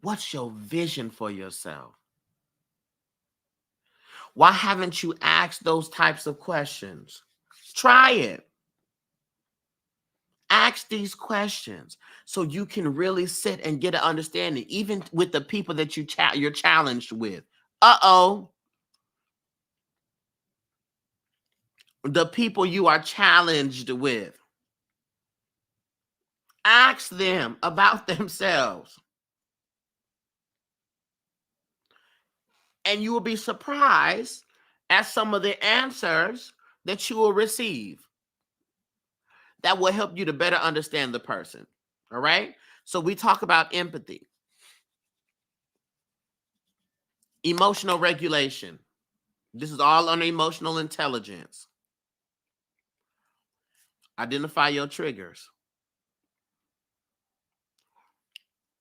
what's your vision for yourself? Why haven't you asked those types of questions? Try it. Ask these questions so you can really sit and get an understanding, even with the people that you're challenged with. Uh-oh. The people you are challenged with. Ask them about themselves. And you will be surprised at some of the answers that you will receive that will help you to better understand the person. All right? So we talk about empathy, emotional regulation. This is all under emotional intelligence. Identify your triggers.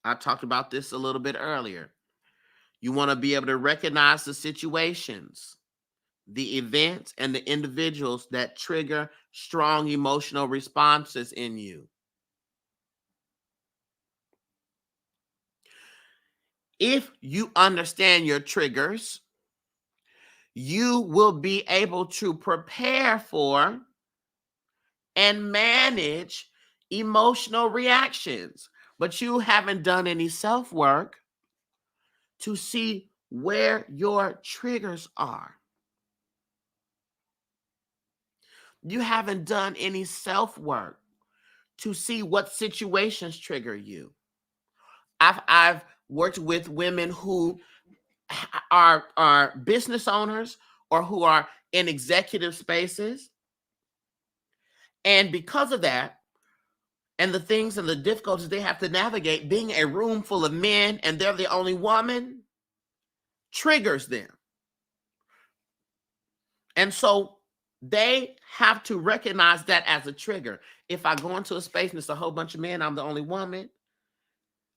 I talked about this a little bit earlier. You want to be able to recognize the situations, the events, and the individuals that trigger strong emotional responses in you. If you understand your triggers, you will be able to prepare for and manage emotional reactions. But you haven't done any self work to see where your triggers are. You haven't done any self-work to see what situations trigger you. I've worked with women who are business owners or who are in executive spaces. And because of that, and the things and the difficulties they have to navigate, being a room full of men and they're the only woman triggers them. And so they have to recognize that as a trigger. If I go into a space and it's a whole bunch of men, I'm the only woman,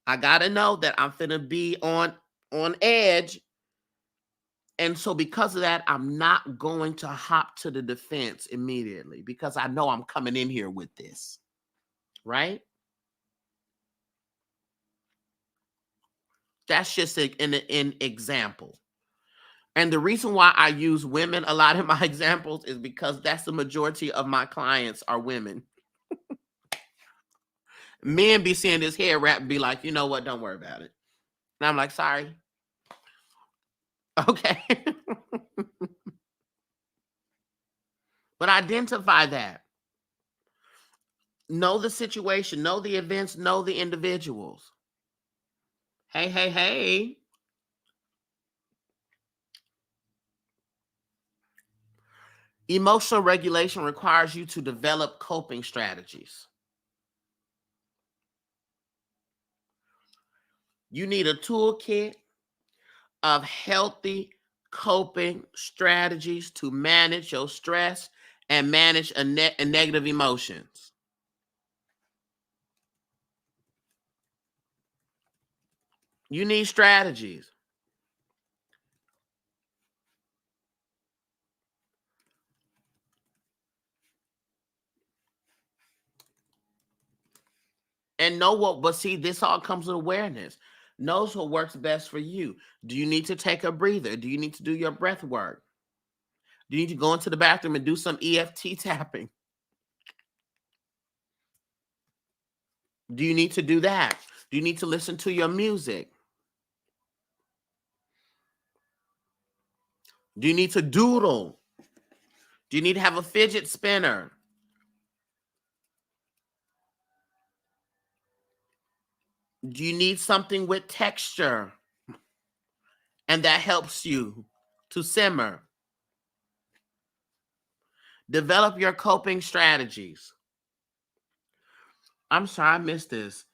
I gotta know that I'm finna be on edge. And so because of that, I'm not going to hop to the defense immediately because I know I'm coming in here with this, right? That's just an example. And the reason why I use women a lot in my examples is because that's the majority of my clients are women. Men be seeing this hair wrap and be like, you know what, don't worry about it. And I'm like, sorry. Okay. But identify that. Know the situation, know the events, know the individuals. Hey, hey, hey. Emotional regulation requires you to develop coping strategies. You need a toolkit of healthy coping strategies to manage your stress and manage a negative emotions. You need strategies. And know what, but see, this all comes with awareness. Knows what works best for you. Do you need to take a breather? Do you need to do your breath work? Do you need to go into the bathroom and do some EFT tapping? Do you need to do that? Do you need to listen to your music? Do you need to doodle? Do you need to have a fidget spinner? Do you need something with texture? And that helps you to simmer. Develop your coping strategies. I'm sorry I missed this.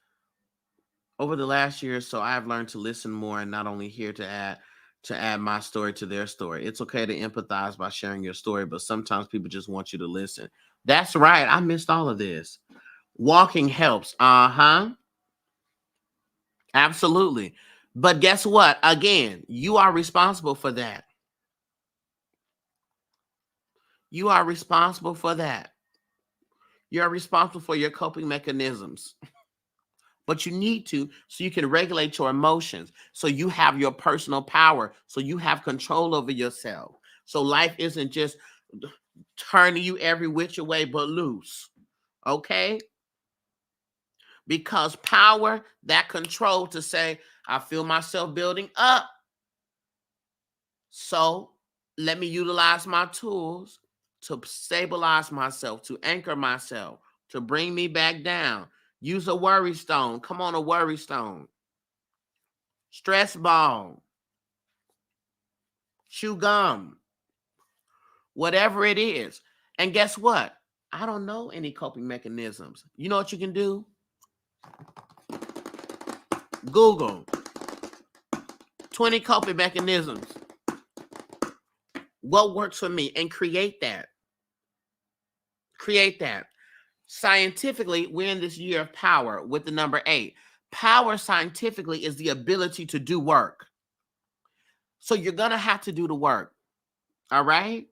Over the last year or so, I've learned to listen more and not only here to add my story to their story. It's okay to empathize by sharing your story, but sometimes people just want you to listen. That's right. I missed all of this. Walking helps. Uh-huh. Absolutely. But guess what? Again, you are responsible for that. You are responsible for that. You're responsible for your coping mechanisms. But you need to so you can regulate your emotions, so you have your personal power, so you have control over yourself. So life isn't just turning you every which way but loose. Okay? Because power, that control to say, I feel myself building up. So let me utilize my tools to stabilize myself, to anchor myself, to bring me back down. Use a worry stone. Come on, a worry stone. Stress ball. Chew gum. Whatever it is. And guess what? I don't know any coping mechanisms. You know what you can do? Google 20 coping mechanisms. What works for me? And create that. Create that. Scientifically, we're in this year of power with the number 8. Power scientifically is the ability to do work. So you're going to have to do the work. All right?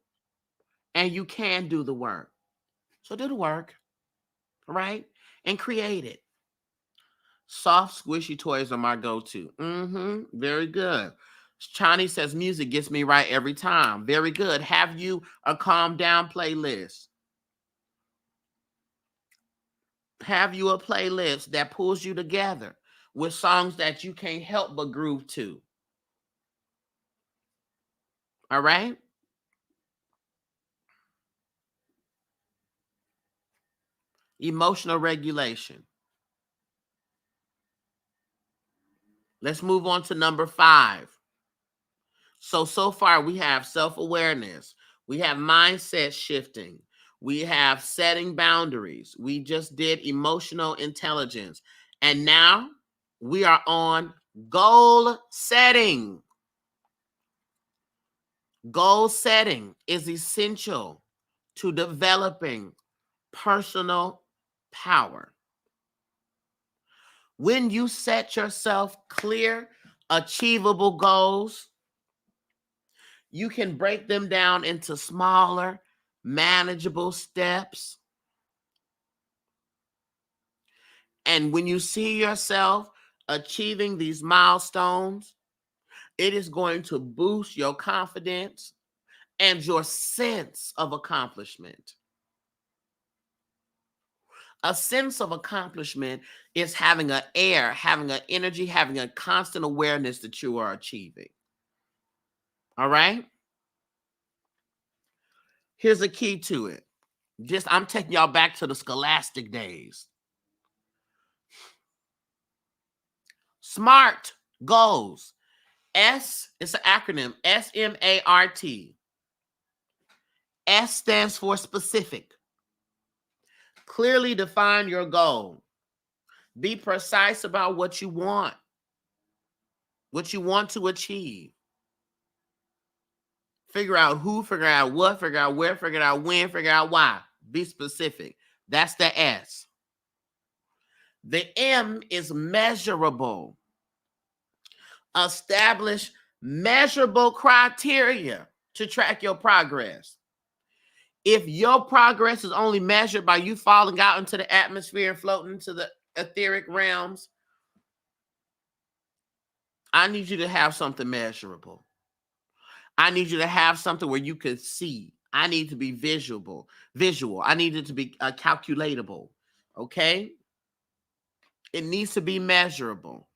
And you can do the work. So do the work. Right? And create it. Soft, squishy toys are my go-to. Very good. Chani says music gets me right every time. Very good. Have you a calm down playlist? Have you a playlist that pulls you together with songs that you can't help but groove to? All right? Emotional regulation. Let's move on to number 5. So far we have self-awareness. We have mindset shifting. We have setting boundaries. We just did emotional intelligence. And now we are on goal setting. Goal setting is essential to developing personal power. When you set yourself clear, achievable goals, you can break them down into smaller, manageable steps. And when you see yourself achieving these milestones, it is going to boost your confidence and your sense of accomplishment. A sense of accomplishment is having an air, having an energy, having a constant awareness that you are achieving. All right? Here's a key to it. I'm taking y'all back to the scholastic days. SMART goals. S is an acronym, SMART. S stands for specific. Clearly define your goal. Be precise about what you want to achieve. Figure out who, figure out what, figure out where, figure out when, figure out why. Be specific. That's the S. The M is measurable. Establish measurable criteria to track your progress. If your progress is only measured by you falling out into the atmosphere and floating into the etheric realms, I need you to have something measurable. I need you to have something where you can see. I need to be visual. I need it to be calculatable. Okay? It needs to be measurable,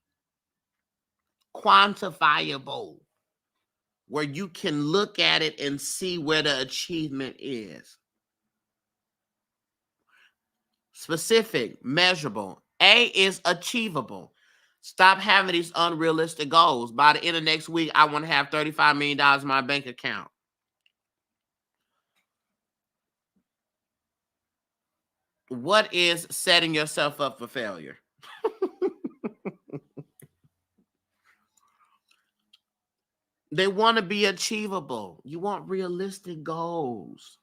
quantifiable, where you can look at it and see where the achievement is. Specific, measurable. A is achievable. Stop having these unrealistic goals. By the end of next week, I want to have $35 million in my bank account. What is setting yourself up for failure? They want to be achievable. You want realistic goals.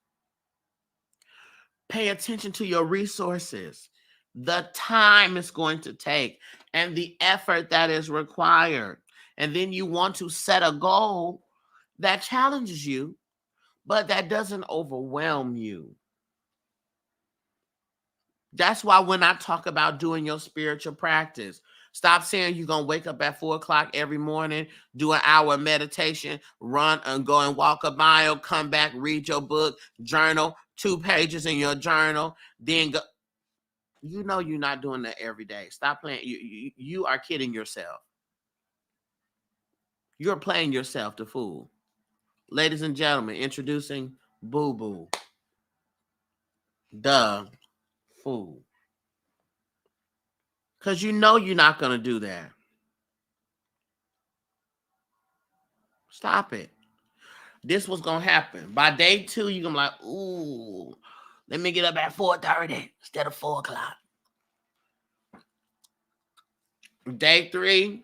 Pay attention to your resources, the time it's going to take, and the effort that is required. And then you want to set a goal that challenges you, but that doesn't overwhelm you. That's why when I talk about doing your spiritual practice, stop saying you're going to wake up at 4 o'clock every morning, do an hour of meditation, run and go and walk a mile, come back, read your book, journal, 2 pages in your journal, then go. You know you're not doing that every day. Stop playing. You are kidding yourself. You're playing yourself to fool. Ladies and gentlemen, introducing Boo Boo, the fool. Because you know you're not going to do that. Stop it. This was going to happen. By day 2, you're going to be like, ooh, let me get up at 4:30 instead of 4 o'clock. Day 3,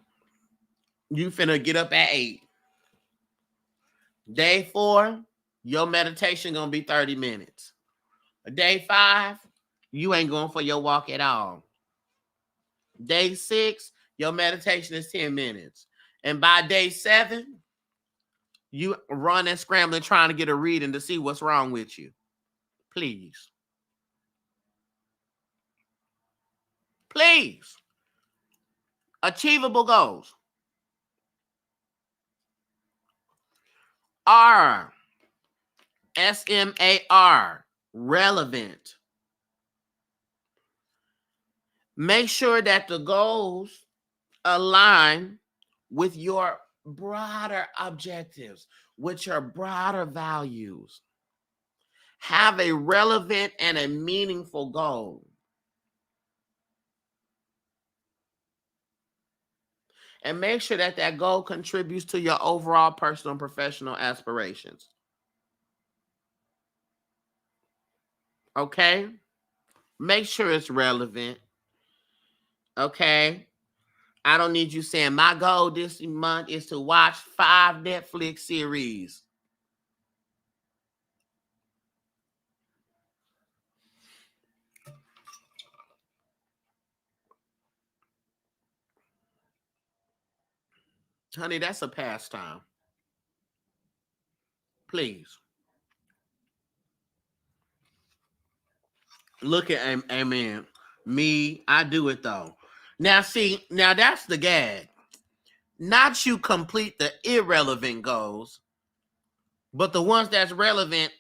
you finna get up at 8. Day 4, your meditation going to be 30 minutes. Day 5, you ain't going for your walk at all. Day 6, your meditation is 10 minutes. And by day 7, you run and scrambling trying to get a reading to see what's wrong with you. Please. Please. Achievable goals. R. SMAR. Relevant. Make sure that the goals align with your broader objectives, with your broader values. Have a relevant and a meaningful goal. And make sure that that goal contributes to your overall personal and professional aspirations. Okay? Make sure it's relevant. Okay? I don't need you saying my goal this month is to watch 5 Netflix series. Honey, that's a pastime. Please. Look at, amen. Me, I do it though. Now, see, now that's the gag. Not you complete the irrelevant goals, but the ones that's relevant.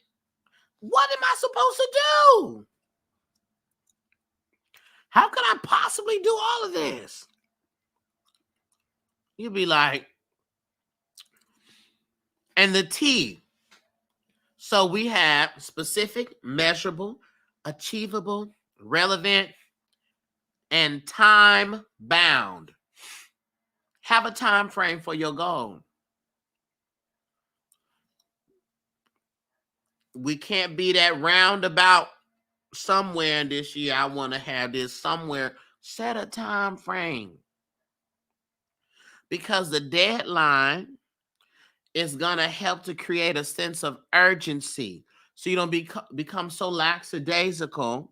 What am I supposed to do? How can I possibly do all of this? You'd be like, and the T. So we have specific, measurable, achievable, relevant, and time bound. Have a time frame for your goal. We can't be that roundabout somewhere in this year. I want to have this somewhere. Set a time frame. Because the deadline is going to help to create a sense of urgency. So you don't become so lackadaisical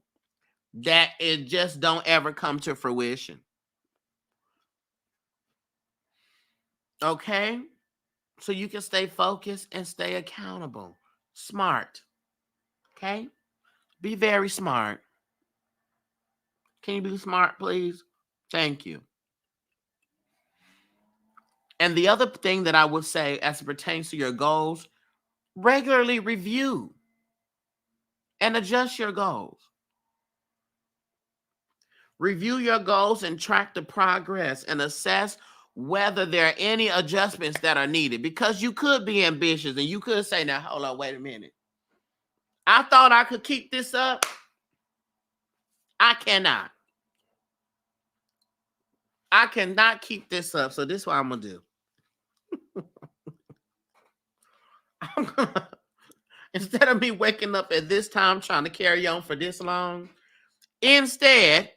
that it just don't ever come to fruition. Okay? So you can stay focused and stay accountable. Smart. Okay? Be very smart. Can you be smart, please? Thank you. And the other thing that I would say as it pertains to your goals, regularly review and adjust your goals. Review your goals and track the progress and assess whether there are any adjustments that are needed, because you could be ambitious and you could say, now, hold on, wait a minute. I thought I could keep this up. I cannot. I cannot keep this up. So this is what I'm going to do. Instead of me waking up at this time trying to carry on for this long, instead,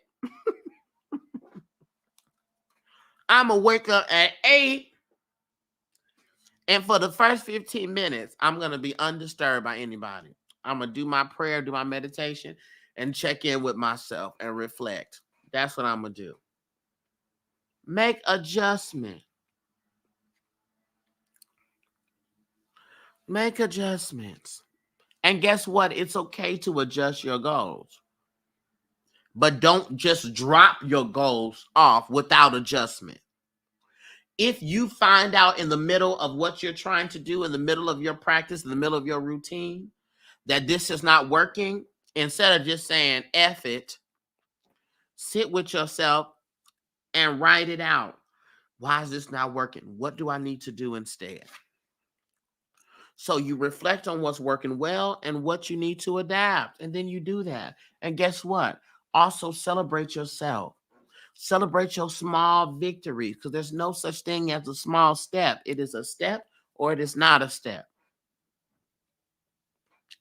I'm going to wake up at 8. And for the first 15 minutes, I'm going to be undisturbed by anybody. I'm going to do my prayer, do my meditation, and check in with myself and reflect. That's what I'm going to do. Make adjustment. Make adjustments. And guess what? It's okay to adjust your goals. But don't just drop your goals off without adjustment. If you find out in the middle of what you're trying to do, in the middle of your practice, in the middle of your routine, that this is not working, instead of just saying, F it, sit with yourself and write it out. Why is this not working? What do I need to do instead? So you reflect on what's working well and what you need to adapt. And then you do that. And guess what? Also celebrate yourself. Celebrate your small victories, because there's no such thing as a small step. It is a step or it is not a step.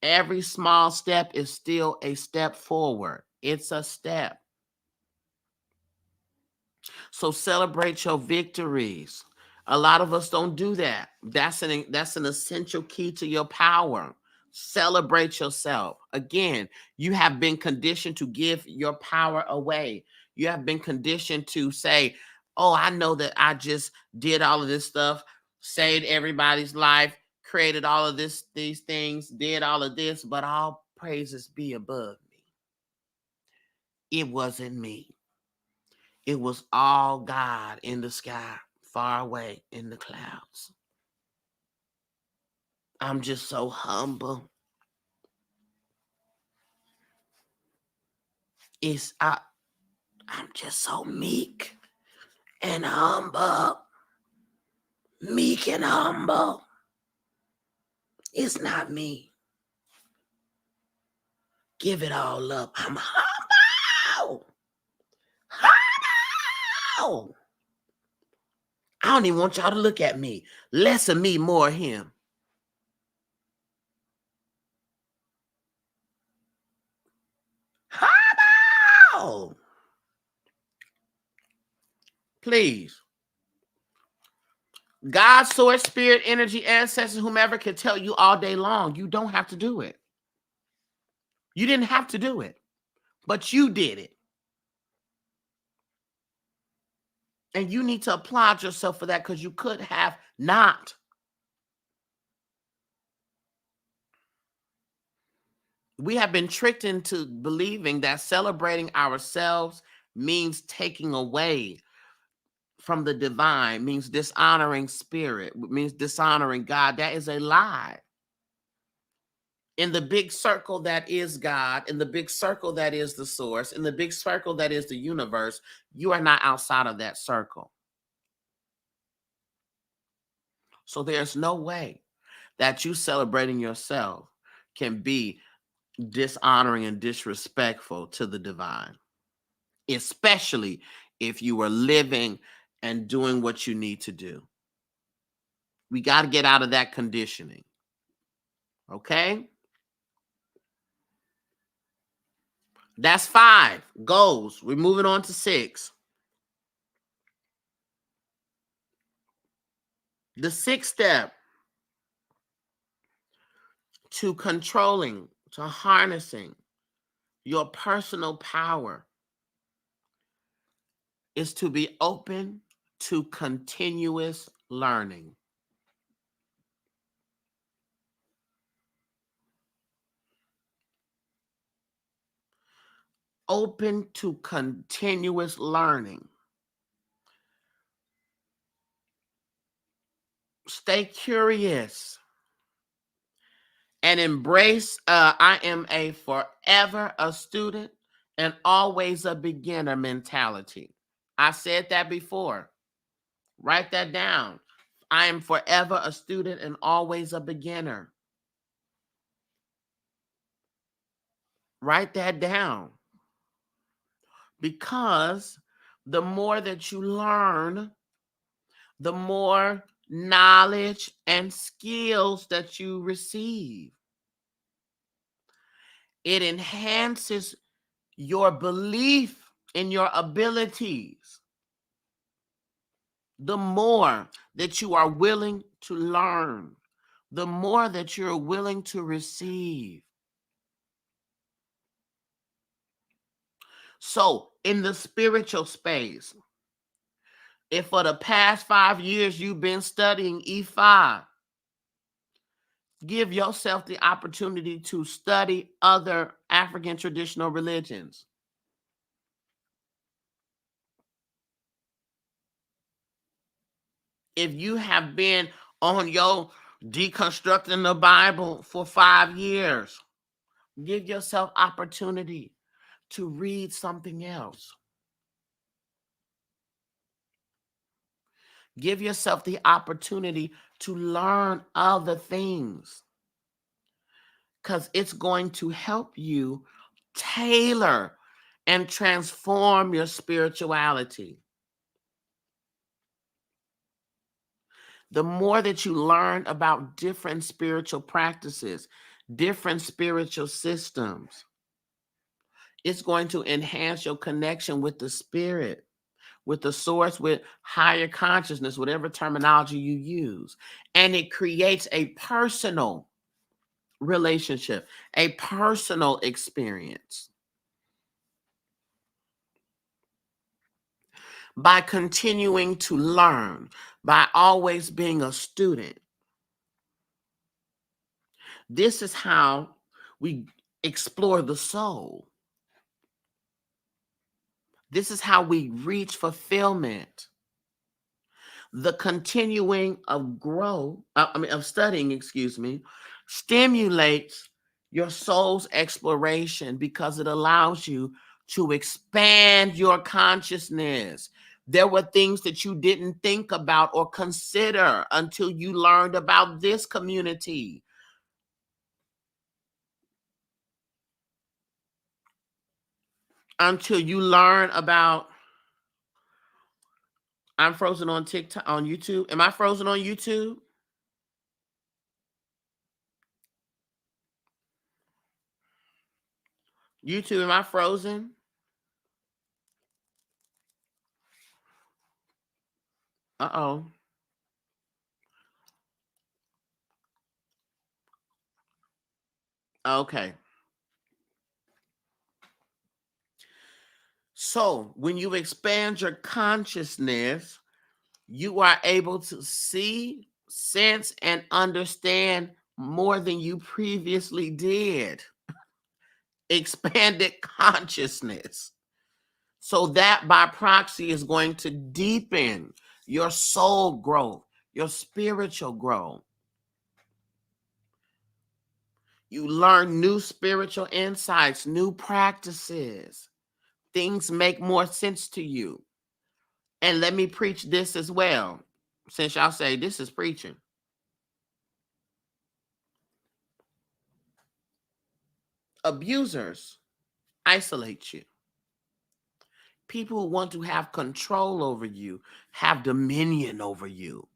Every small step is still a step forward. It's a step. So celebrate your victories. A lot of us don't do that. That's an essential key to your power. Celebrate yourself. Again, you have been conditioned to give your power away. You have been conditioned to say, oh, I know that I just did all of this stuff, saved everybody's life, created all of these things, did all of this, but all praises be above me. It wasn't me. It was all God in the sky, far away in the clouds. I'm just so humble. I'm just so meek and humble. Meek and humble. It's not me. Give it all up. I'm humble. Humble. I don't even want y'all to look at me. Less of me, more of him. How? Please. God, source, spirit, energy, ancestors, whomever can tell you all day long, you don't have to do it. You didn't have to do it, but you did it. And you need to applaud yourself for that because you could have not. We have been tricked into believing that celebrating ourselves means taking away from the divine, means dishonoring spirit, means dishonoring God. That is a lie. In the big circle that is God, in the big circle that is the source, in the big circle that is the universe, you are not outside of that circle. So there's no way that you celebrating yourself can be dishonoring and disrespectful to the divine, especially if you are living and doing what you need to do. We got to get out of that conditioning. Okay? That's 5 goals. We're moving on to 6. The 6th step to controlling, to harnessing your personal power is to be open to continuous learning. Open to continuous learning. Stay curious and embrace I am a forever a student and always a beginner mentality. I said that before. Write that down. I am forever a student and always a beginner. Write that down. Because the more that you learn, the more knowledge and skills that you receive. It enhances your belief in your abilities. The more that you are willing to learn, the more that you're willing to receive. So, in the spiritual space, if for the past 5 years you've been studying E5, give yourself the opportunity to study other African traditional religions. If you have been on your deconstructing the Bible for 5 years, give yourself opportunity to read something else. Give yourself the opportunity to learn other things because it's going to help you tailor and transform your spirituality. The more that you learn about different spiritual practices, different spiritual systems, it's going to enhance your connection with the spirit, with the source, with higher consciousness, whatever terminology you use. And it creates a personal relationship, a personal experience. By continuing to learn, by always being a student. This is how we explore the soul. This is how we reach fulfillment. The continuing of of studying, stimulates your soul's exploration because it allows you to expand your consciousness. There were things that you didn't think about or consider until you learned about this community. Until you learn about I'm frozen on TikTok, on YouTube. Am I frozen on YouTube? YouTube, am I frozen? Uh-oh. Okay. So when you expand your consciousness, you are able to see, sense, and understand more than you previously did. Expanded consciousness. So that by proxy is going to deepen your soul growth, your spiritual growth. You learn new spiritual insights, new practices. Things make more sense to you. And let me preach this as well, since y'all say this is preaching. Abusers isolate you. People who want to have control over you, have dominion over you.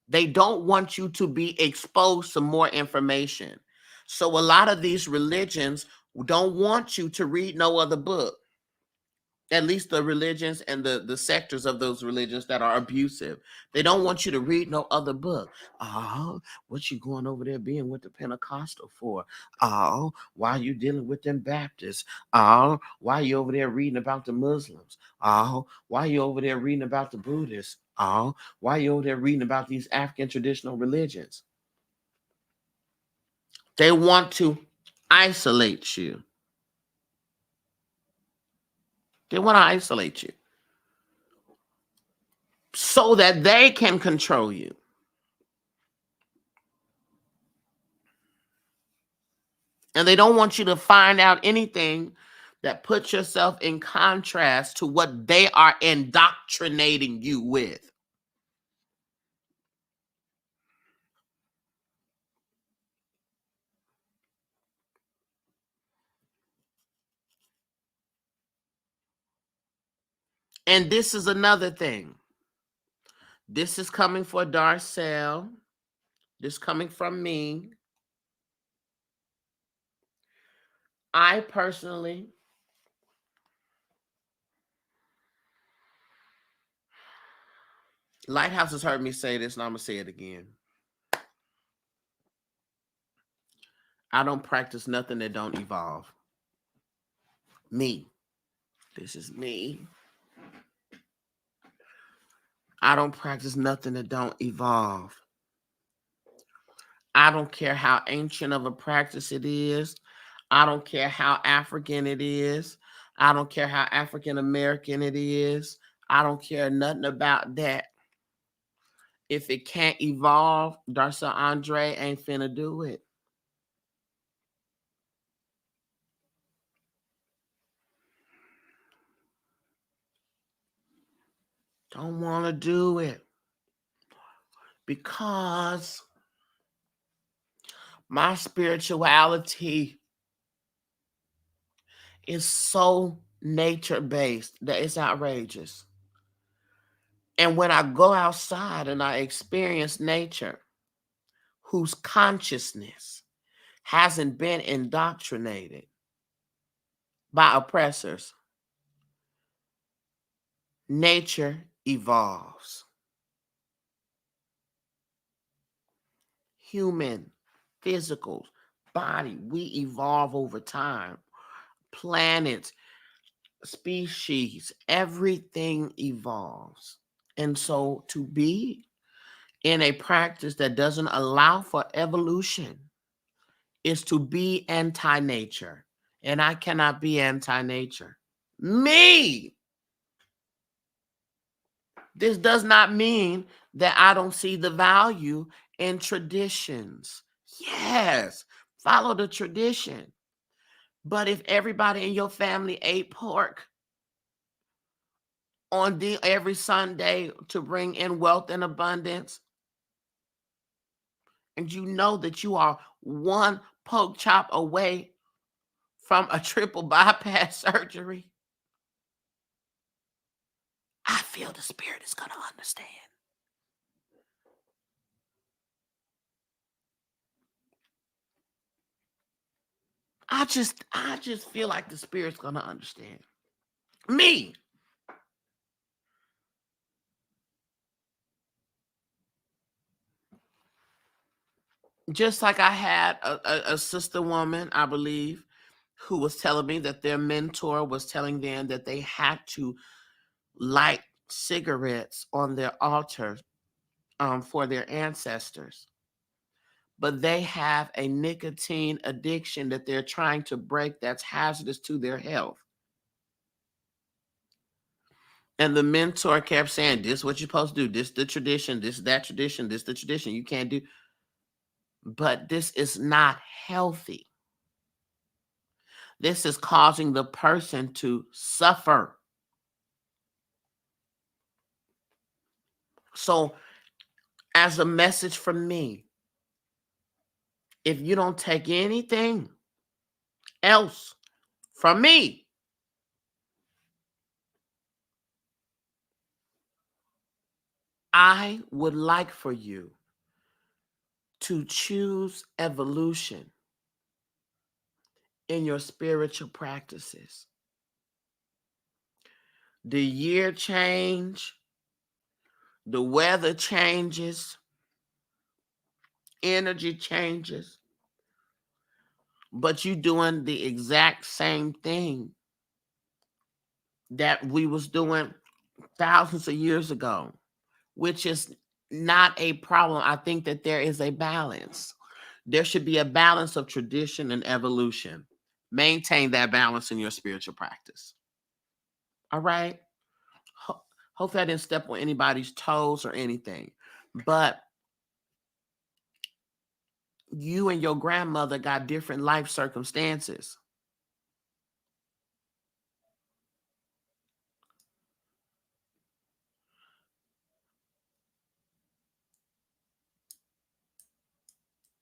They don't want you to be exposed to more information. So a lot of these religions don't want you to read no other book. At least the religions and the sectors of those religions that are abusive. They don't want you to read no other book. Oh, what you going over there being with the Pentecostal for? Oh, why are you dealing with them Baptists? Oh, why are you over there reading about the Muslims? Oh, why are you over there reading about the Buddhists? Oh, why are you over there reading about these African traditional religions? They want to isolate you. They want to isolate you so that they can control you. And they don't want you to find out anything that puts yourself in contrast to what they are indoctrinating you with. And this is another thing. This is coming for Darcel. This coming from me. I personally, Lighthouse has heard me say this, and I'm going to say it again. I don't practice nothing that don't evolve. Me. This is me. I don't practice nothing that don't evolve. I don't care how ancient of a practice it is. I don't care how African it is. I don't care how African American it is. I don't care nothing about that. If it can't evolve, darcellandre ain't finna do it. Don't want to do it because my spirituality is so nature-based that it's outrageous. And when I go outside and I experience nature, whose consciousness hasn't been indoctrinated by oppressors, nature evolves. Human, physical, body, we evolve over time. Planets, species, everything evolves. And so to be in a practice that doesn't allow for evolution is to be anti-nature. And I cannot be anti-nature. Me! This does not mean that I don't see the value in traditions. Yes, follow the tradition. But if everybody in your family ate pork on every Sunday to bring in wealth and abundance, and you know that you are one pork chop away from a triple bypass surgery, I feel the spirit is going to understand. I just feel like the spirit's going to understand. Me. Just like I had a sister woman, I believe, who was telling me that their mentor was telling them that they had to light cigarettes on their altar for their ancestors. But they have a nicotine addiction that they're trying to break that's hazardous to their health. And the mentor kept saying, this is what you're supposed to do. This the tradition. This that tradition. This the tradition. You can't do. But this is not healthy. This is causing the person to suffer. So, as a message from me, if you don't take anything else from me, I would like for you to choose evolution in your spiritual practices. The year change, the weather changes, energy changes, but you doing the exact same thing that we was doing thousands of years ago, which is not a problem. I think that there is a balance. There should be a balance of tradition and evolution. Maintain that balance in your spiritual practice. All right. Hopefully, I didn't step on anybody's toes or anything. But you and your grandmother got different life circumstances.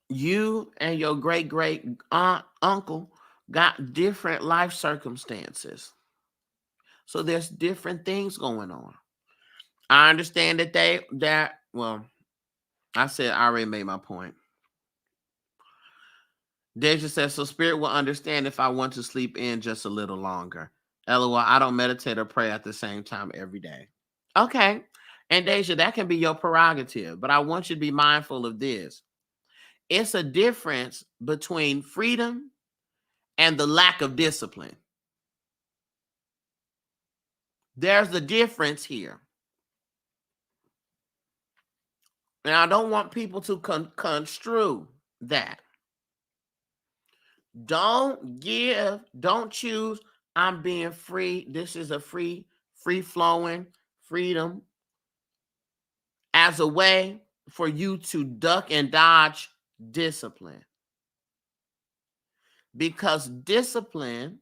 You and your great great aunt, uncle got different life circumstances. So there's different things going on. I understand well, I said I already made my point. Deja says, so spirit will understand if I want to sleep in just a little longer. LOL, I don't meditate or pray at the same time every day. Okay. And Deja, that can be your prerogative, but I want you to be mindful of this. It's a difference between freedom and the lack of discipline. There's a difference here. And I don't want people to construe that. Don't choose, I'm being free. This is a free flowing freedom as a way for you to duck and dodge discipline. Because discipline,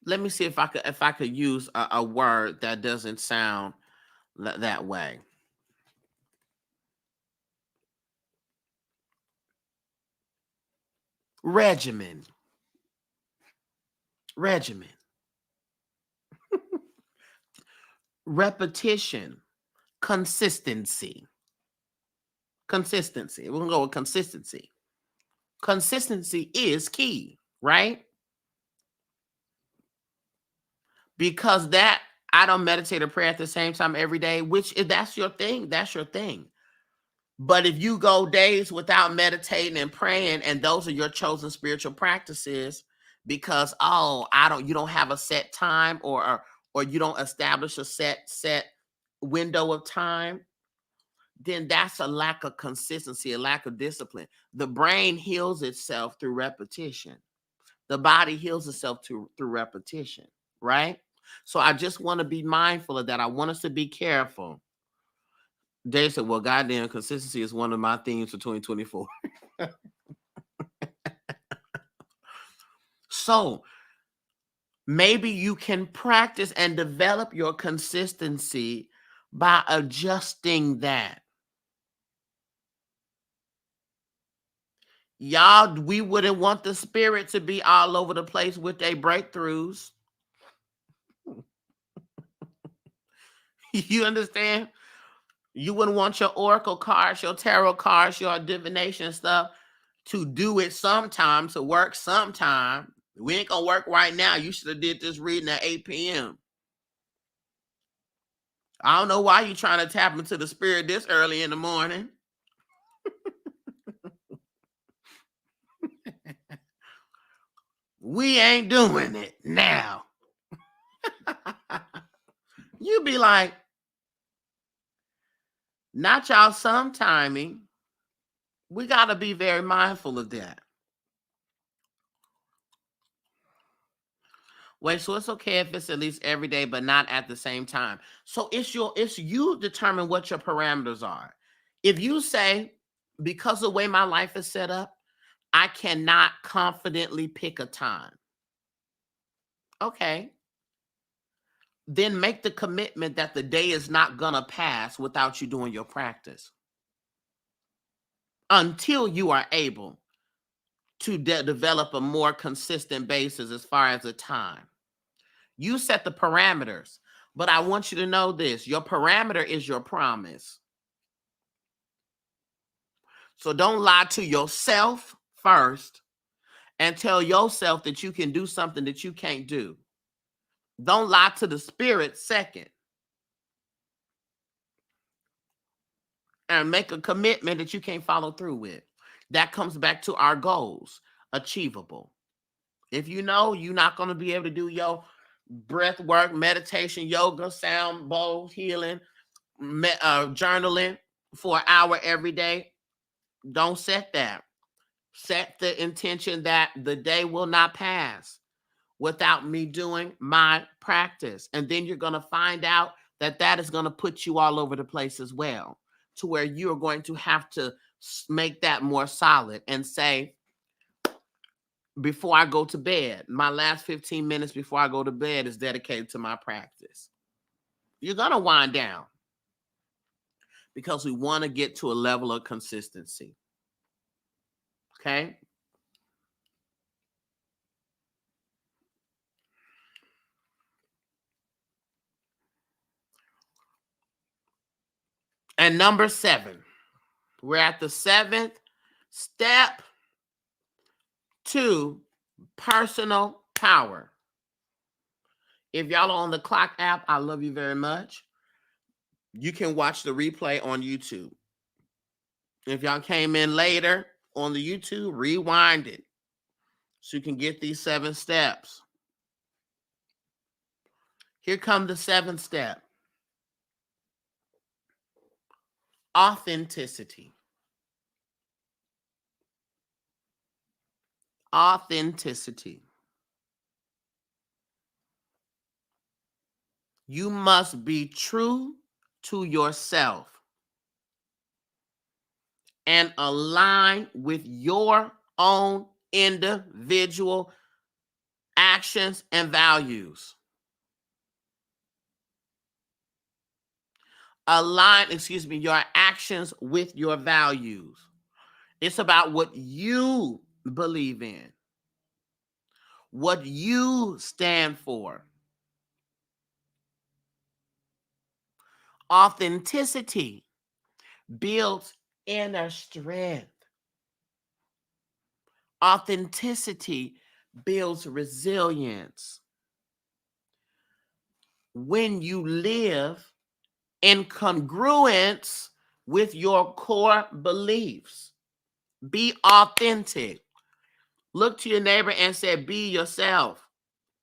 let me see if I could use a word that doesn't sound that way. Regimen. Repetition. Consistency. We're gonna go with consistency. Consistency is key, right? Because that I don't meditate or pray at the same time every day, which if that's your thing, that's your thing. But if you go days without meditating and praying, and those are your chosen spiritual practices, because you don't have a set time, or you don't establish a set window of time, then that's a lack of consistency, a lack of discipline. The brain heals itself through repetition. The body heals itself through repetition, right? So I just want to be mindful of that. I want us to be careful. Dave said, well, goddamn, consistency is one of my themes for 2024. So maybe you can practice and develop your consistency by adjusting that. Y'all, we wouldn't want the spirit to be all over the place with their breakthroughs. You understand? You wouldn't want your oracle cards, your tarot cards, your divination stuff to do it sometime, to work sometime. We ain't gonna work right now. You should have did this reading at 8 p.m. I don't know why you trying to tap into the spirit this early in the morning. We ain't doing it now. You be like, not y'all sometiming. We got to be very mindful of that. Wait, so it's okay if it's at least every day, but not at the same time. So it's you determine what your parameters are. If you say, because of the way my life is set up, I cannot confidently pick a time. Okay. Then make the commitment that the day is not gonna pass without you doing your practice until you are able to develop a more consistent basis as far as the time. You set the parameters, but I want you to know this: your parameter is your promise. So don't lie to yourself first and tell yourself that you can do something that you can't do. Don't lie to the spirit second. And make a commitment that you can't follow through with. That comes back to our goals, achievable. If you know you're not going to be able to do your breath work, meditation, yoga, sound bowl, healing, journaling for an hour every day, don't set that. Set the intention that the day will not pass without me doing my practice. And then you're going to find out that that is going to put you all over the place as well, to where you're going to have to make that more solid and say, before I go to bed, my last 15 minutes before I go to bed is dedicated to my practice. You're going to wind down because we want to get to a level of consistency. Okay? And number 7, we're at the 7th step to personal power. If y'all are on the Clock app, I love you very much. You can watch the replay on YouTube. If y'all came in later on the YouTube, rewind it so you can get these 7 steps. Here come the 7th step. Authenticity. Authenticity. You must be true to yourself and align with your own individual actions and values. Your actions with your values. It's about what you believe in, what you stand for. Authenticity builds inner strength. Authenticity builds resilience. When you live in congruence with your core beliefs, be authentic. Look to your neighbor and say, be yourself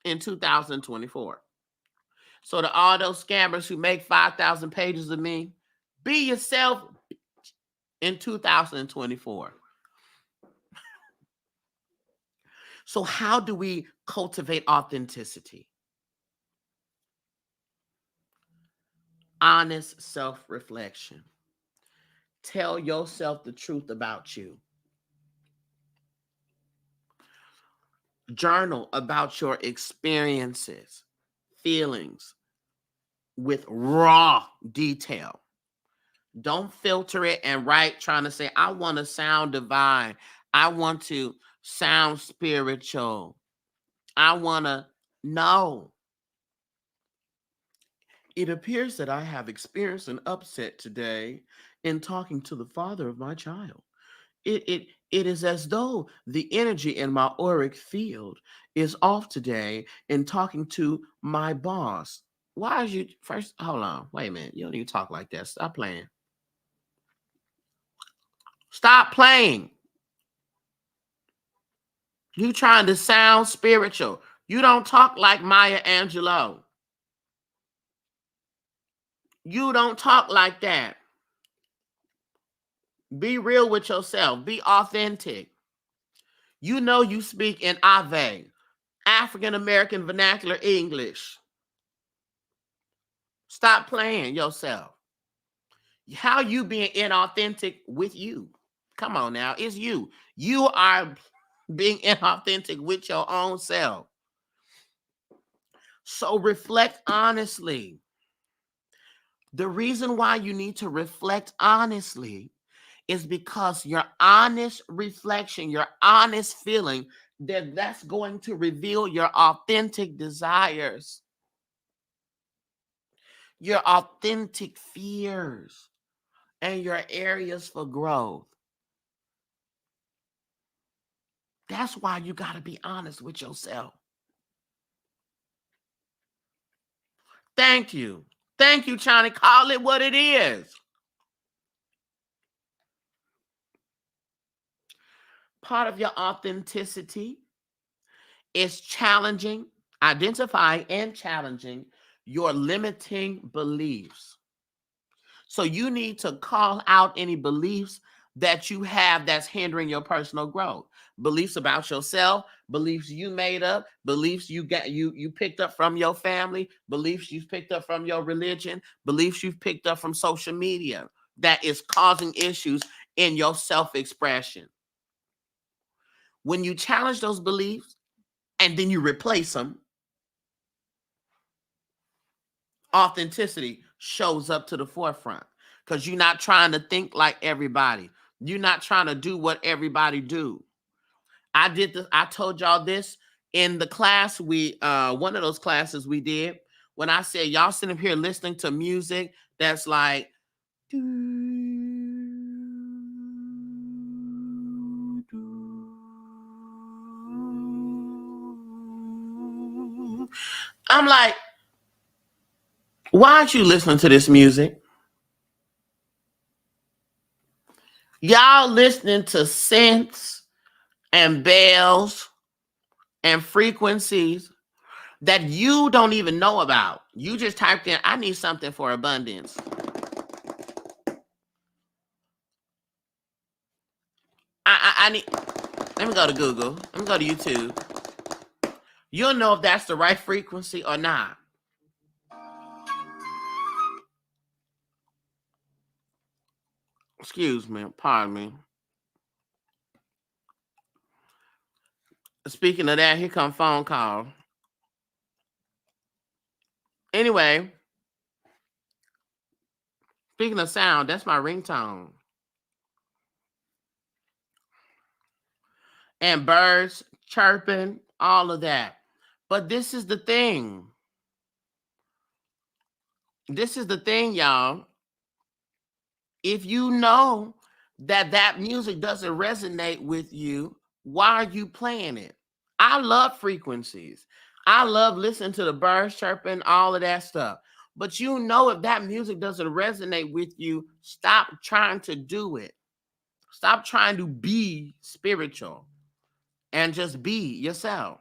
in 2024. So to all those scammers who make 5,000 pages of me, be yourself in 2024. So how do we cultivate authenticity? Honest self-reflection. Tell yourself the truth about you. Journal about your experiences, feelings with raw detail. Don't filter it and write trying to say, I want to sound divine. I want to sound spiritual. I want to know. It appears that I have experienced an upset today in talking to the father of my child. It is as though the energy in my auric field is off today in talking to my boss. Why is you first? Hold on, wait a minute. You don't even talk like that. Stop playing. Stop playing. You trying to sound spiritual. You don't talk like Maya Angelou. You don't talk like that. Be real with yourself. Be authentic. You know you speak in Ave, African American vernacular English. Stop playing yourself. How you being inauthentic with you? Come on now, it's you. You are being inauthentic with your own self. So reflect honestly. The reason why you need to reflect honestly is because your honest reflection, your honest feeling, that's going to reveal your authentic desires, your authentic fears, and your areas for growth. That's why you got to be honest with yourself. Thank you. Thank you, Chani. Call it what it is. Part of your authenticity is identifying and challenging your limiting beliefs. So you need to call out any beliefs that you have that's hindering your personal growth. Beliefs about yourself, beliefs you made up, beliefs you picked up from your family, beliefs you've picked up from your religion, beliefs you've picked up from social media that is causing issues in your self-expression. When you challenge those beliefs and then you replace them, authenticity shows up to the forefront because you're not trying to think like everybody. You're not trying to do what everybody do. I did this. I told y'all this in the class one of those classes we did when I said y'all sitting up here listening to music that's like I'm like, why aren't you listening to this music? Y'all listening to synths and bells and frequencies that you don't even know about. You just typed in, I need something for abundance. I need, let me go to Google. Let me go to YouTube. You'll know if that's the right frequency or not. Excuse me, pardon me. Speaking of that, here come phone call. Anyway, speaking of sound, that's my ringtone. And birds chirping, all of that. But this is the thing. This is the thing, y'all. If you know that music doesn't resonate with you, why are you playing it? I love frequencies. I love listening to the birds chirping, all of that stuff. But you know, if that music doesn't resonate with you, stop trying to do it. Stop trying to be spiritual and just be yourself.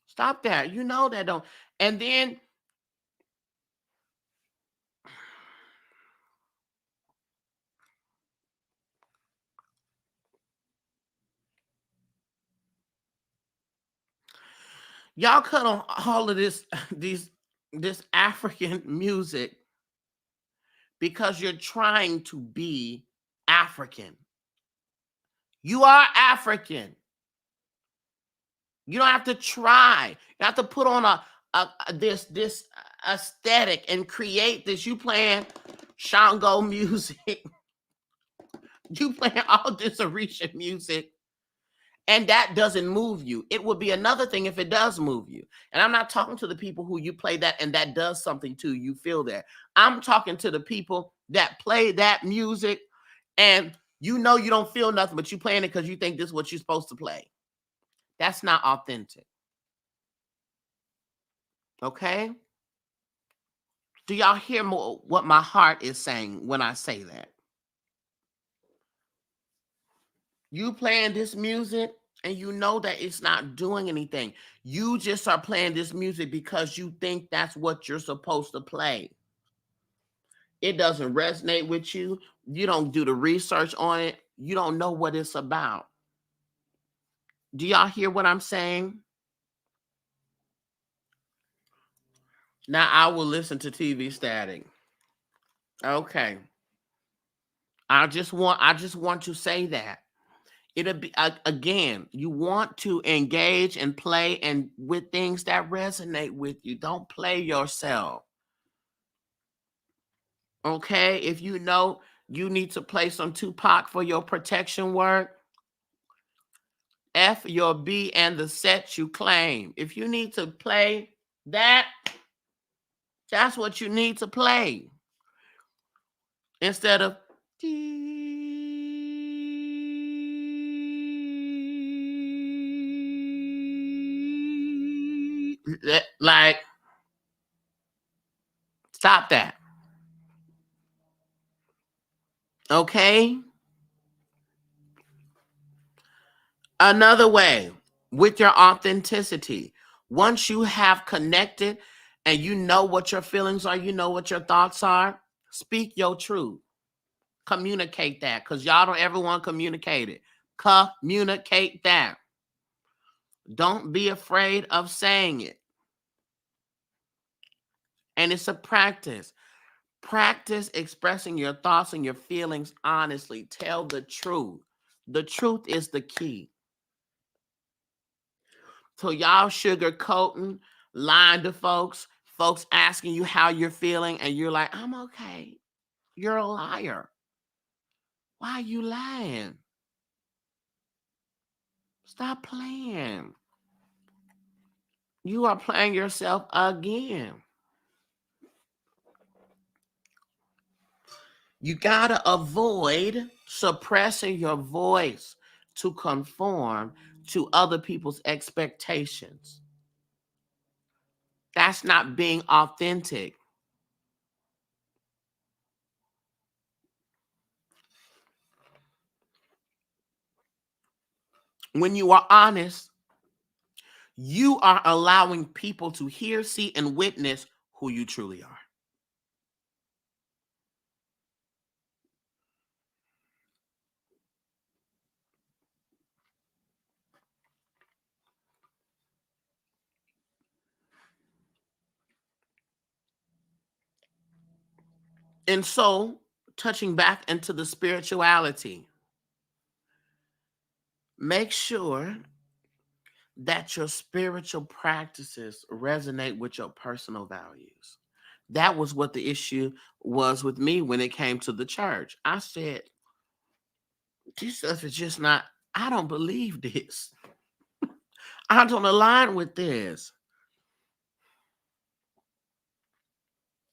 Stop that. You know that don't. And then y'all cut on all of this this African music because you're trying to be African. You are African. You don't have to try. You have to put on this aesthetic and create this. You playing Shango music. You playing all this Orisha music. and that doesn't move you. It would be another thing if it does move you. And I'm not talking to the people who you play that and that does something to you, feel that. I'm talking to the people that play that music and you know you don't feel nothing, but you playing it because you think this is what you're supposed to play. That's not authentic. Okay? Do y'all hear more what my heart is saying when I say that? You playing this music and you know that it's not doing anything. You just are playing this music because you think that's what you're supposed to play. It doesn't resonate with you. You don't do the research on it. You don't know what it's about. Do y'all hear what I'm saying? Now I will listen to TV static. Okay. I just want to say that. It'll be again, you want to engage and play and with things that resonate with you. Don't play yourself. Okay? If you know you need to play some Tupac for your protection work, F your B and the set you claim. If you need to play that, that's what you need to play. Instead of like, stop that. Okay? Another way with your authenticity, once you have connected and you know what your feelings are, you know what your thoughts are, speak your truth. Communicate that because y'all don't ever want to communicate it. Communicate that. Don't be afraid of saying it. And it's a practice. Practice expressing your thoughts and your feelings honestly. Tell the truth. The truth is the key. So y'all sugarcoating, lying to folks asking you how you're feeling, and you're like, I'm okay. You're a liar. Why are you lying? Stop playing. You are playing yourself again. You gotta avoid suppressing your voice to conform to other people's expectations. That's not being authentic. When you are honest, you are allowing people to hear, see, and witness who you truly are. And so, touching back into the spirituality, make sure that your spiritual practices resonate with your personal values. That was what the issue was with me when it came to the church. I said, this stuff is just not, I don't believe this. I don't align with this.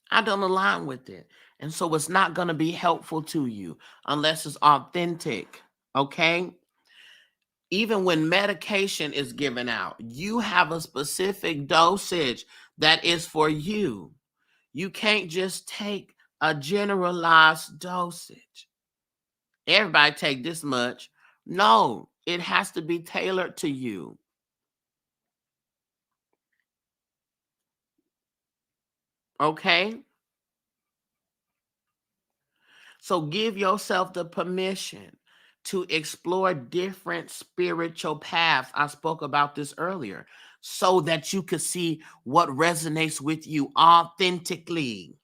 I don't align with it. And so it's not going to be helpful to you unless it's authentic. Okay? Even when medication is given out, you have a specific dosage that is for you. You can't just take a generalized dosage. Everybody take this much. No, it has to be tailored to you. Okay? So give yourself the permission to explore different spiritual paths. I spoke about this earlier so that you could see what resonates with you authentically.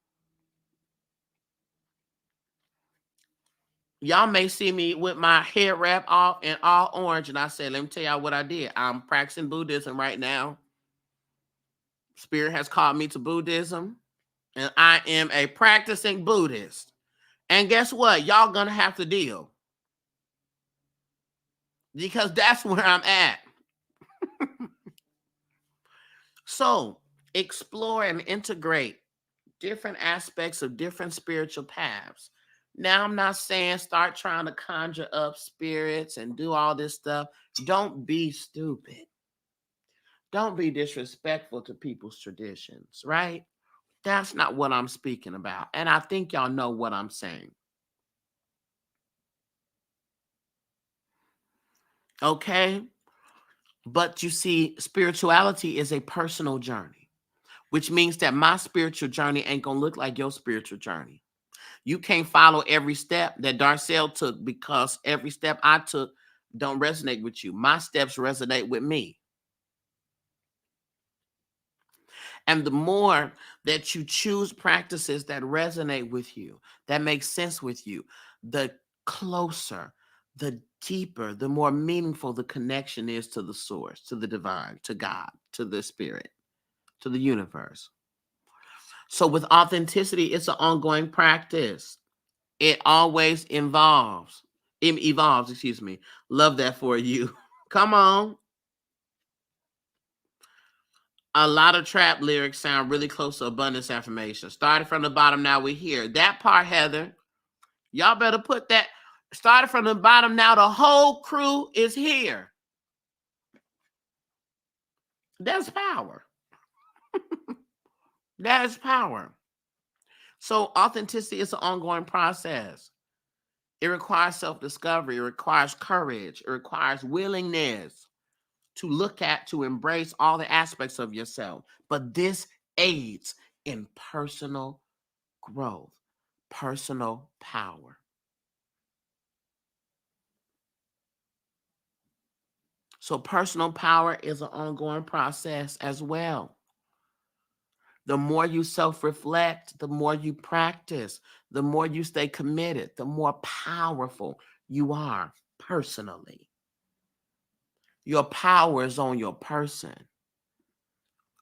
Y'all may see me with my hair wrap off and all orange. And I said, let me tell y'all what I did. I'm practicing Buddhism right now. Spirit has called me to Buddhism, and I am a practicing Buddhist. And guess what? Y'all gonna have to deal. because that's where I'm at. So explore and integrate different aspects of different spiritual paths. Now, I'm not saying start trying to conjure up spirits and do all this stuff. Don't be stupid. Don't be disrespectful to people's traditions, right? That's not what I'm speaking about. And I think y'all know what I'm saying. Okay? But you see, spirituality is a personal journey, which means that my spiritual journey ain't going to look like your spiritual journey. You can't follow every step that Darcel took because every step I took don't resonate with you. My steps resonate with me. And the more that you choose practices that resonate with you, that make sense with you, the closer, the deeper, the more meaningful the connection is to the source, to the divine, to God, to the spirit, to the universe. So with authenticity, it's an ongoing practice. It always involves, it evolves, excuse me. Love that for you. Come on. A lot of trap lyrics sound really close to abundance affirmation. Started from the bottom, now we're here. That part, Heather, y'all better put that. Started from the bottom, now the whole crew is here. That's power. That is power. So authenticity is an ongoing process. It requires self-discovery. It requires courage. It requires willingness to look at, to embrace all the aspects of yourself. But this aids in personal growth, personal power. So personal power is an ongoing process as well. The more you self-reflect, the more you practice, the more you stay committed, the more powerful you are personally. Your power is on your person.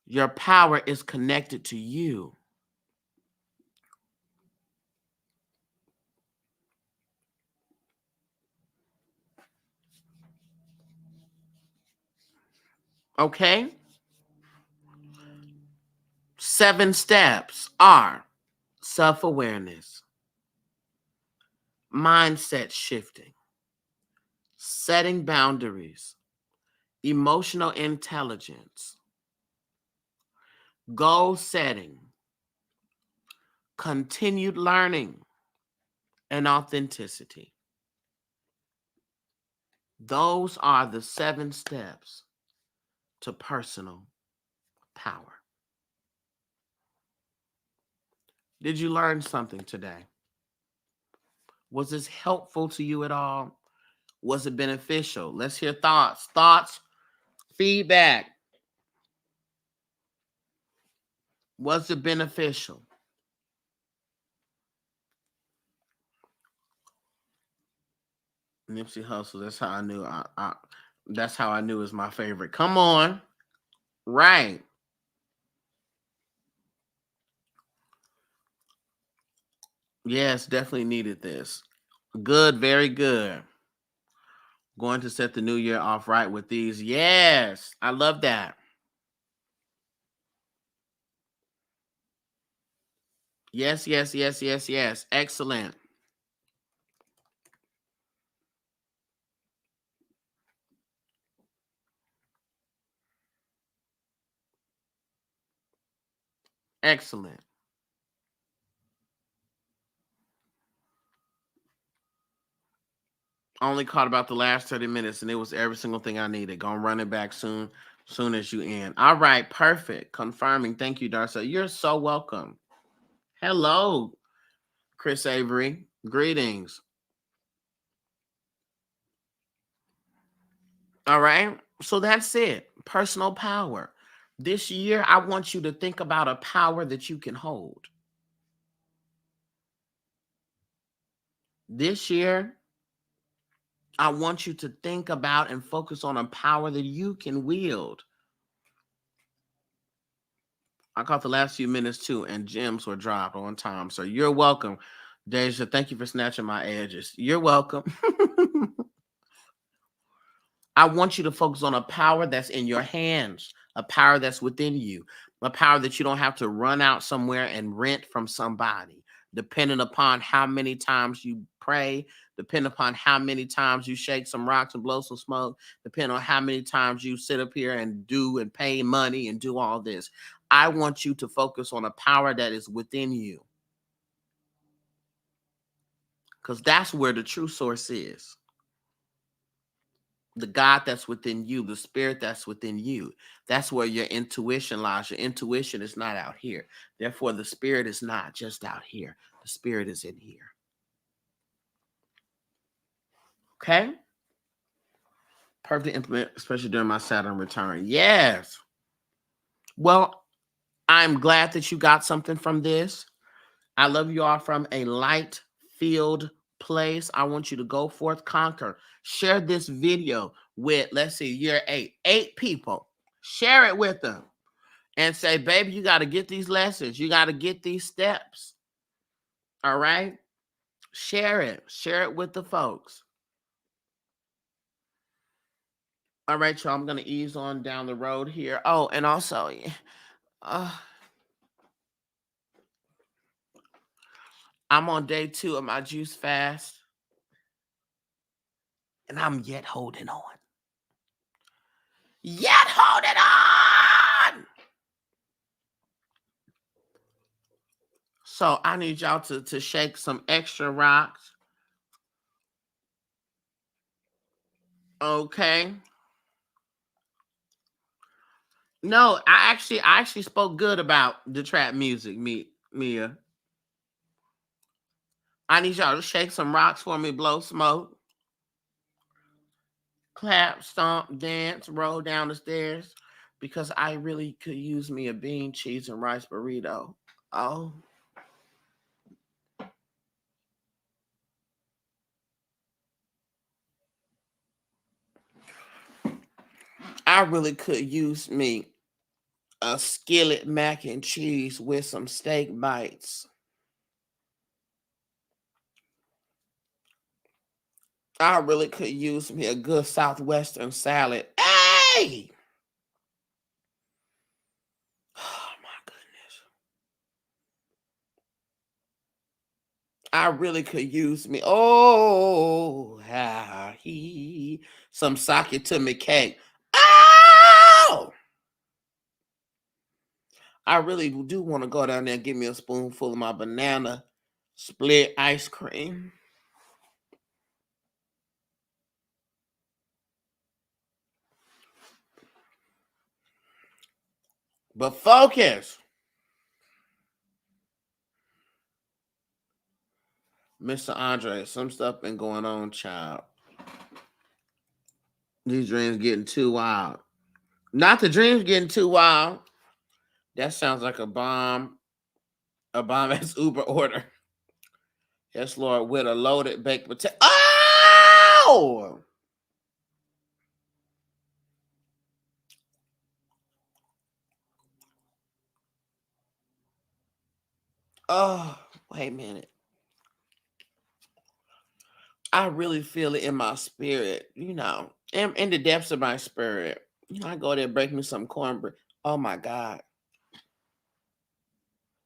Your power is connected to you. Okay? 7 steps are self-awareness, mindset shifting, setting boundaries, emotional intelligence, goal setting, continued learning, and authenticity. Those are the 7 steps to personal power. Did you learn something today? Was this helpful to you at all? Was it beneficial? Let's hear thoughts. Thoughts, feedback. Was it beneficial? Nipsey Hussle. That's how I knew. That's how I knew is my favorite. Come on, right? Yes, definitely needed this. Good, very good. Going to set the new year off right with these. Yes, I love that. Yes, yes, yes, yes, yes. Excellent. Excellent. I only caught about the last 30 minutes and it was every single thing I needed. Gonna run it back soon as you end. All right, perfect. Confirming. Thank you, Darcy. You're so welcome. Hello, Chris Avery. Greetings. All right. So that's it. Personal power. This year, I want you to think about a power that you can hold. This year, I want you to think about and focus on a power that you can wield. I caught the last few minutes too, and gems were dropped on time. So you're welcome, Deja. Thank you for snatching my edges. You're welcome. I want you to focus on a power that's in your hands, a power that's within you, a power that you don't have to run out somewhere and rent from somebody, depending upon how many times you pray, depending upon how many times you shake some rocks and blow some smoke, depending on how many times you sit up here and do and pay money and do all this. I want you to focus on a power that is within you, because that's where the true source is. The God that's within you, the spirit that's within you. That's where your intuition lies. Your intuition is not out here. Therefore, the spirit is not just out here. The spirit is in here. Okay? Perfect implement, especially during my Saturn return. Yes. Well, I'm glad that you got something from this. I love you all from a light filled place. I want you to go forth, conquer. Share this video with, let's see, you're eight people. Share it with them and say, baby, you got to get these lessons. You got to get these steps. All right? Share it. Share it with the folks. All right, y'all. I'm going to ease on down the road here. Oh, and also, I'm on day 2 of my juice fast, and I'm yet holding on. Yet holding on. So I need y'all to shake some extra rocks. Okay. No, I actually spoke good about the trap music, Mia. I need y'all to shake some rocks for me, blow smoke, clap, stomp, dance, roll down the stairs, because I really could use me a bean, cheese, and rice burrito. Oh. I really could use me a skillet mac and cheese with some steak bites. I really could use me a good Southwestern salad. Hey! Oh my goodness. I really could use me. Oh, some sake to me cake. Oh! I really do want to go down there and give me a spoonful of my banana split ice cream. But focus. Mr. Andre, some stuff been going on, child. These dreams getting too wild. Not the dreams getting too wild. That sounds like a bomb. A bomb as Uber order. Yes, Lord, with a loaded baked potato. Oh! Oh, wait a minute. I really feel it in my spirit, in the depths of my spirit. I go there, break me some cornbread. Oh my God.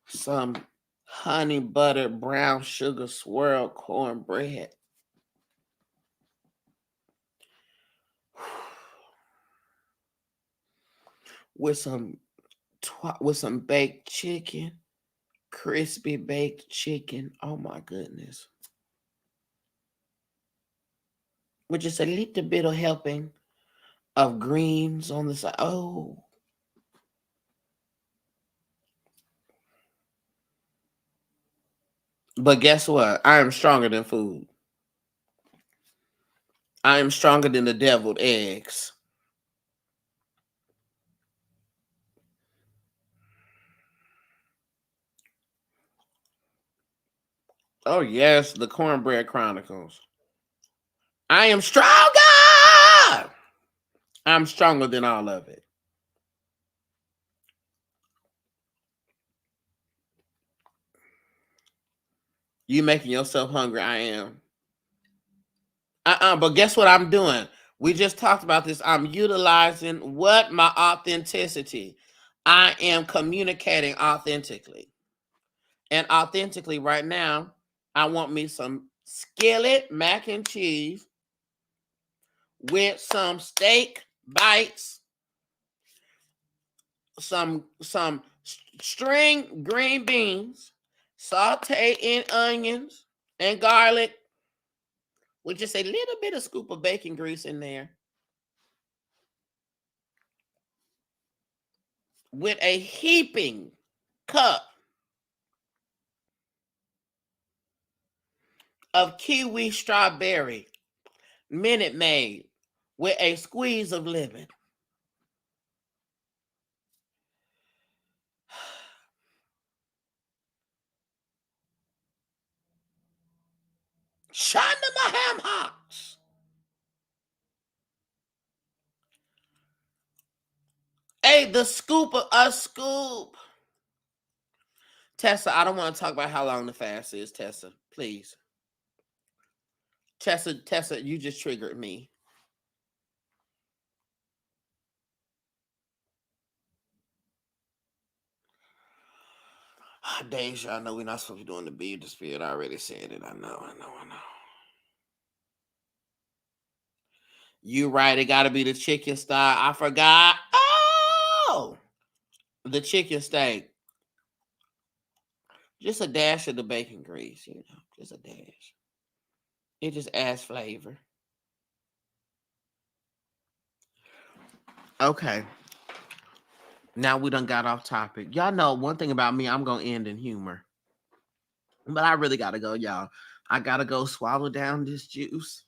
Some honey butter brown sugar swirl cornbread. With some baked chicken, crispy baked chicken. Oh my goodness. With just a little bit of helping of greens on the side. Oh. But guess what? I am stronger than food. I am stronger than the deviled eggs. Oh, yes, the Cornbread Chronicles. I am stronger. I'm stronger than all of it. You making yourself hungry. I am. But guess what I'm doing? We just talked about this. I'm utilizing what? My authenticity. I am communicating authentically. And authentically right now, I want me some skillet mac and cheese with some steak bites, some string green beans, sauteed in onions and garlic, with just a little bit of scoop of bacon grease in there, with a heaping cup of kiwi strawberry Minute Maid with a squeeze of lemon. Shonda my ham hocks. Hey, the scoop of a scoop. Tessa, I don't want to talk about how long the fast is, Tessa. Please. Tessa, you just triggered me. Deja, I know we're not supposed to be doing the beat. The spirit. I already said it. I know. You right. It got to be the chicken stock. I forgot. Oh, the chicken steak. Just a dash of the bacon grease, just a dash. It just adds flavor. Okay. Now we done got off topic. Y'all know one thing about me, I'm going to end in humor. But I really got to go, y'all. I got to go swallow down this juice.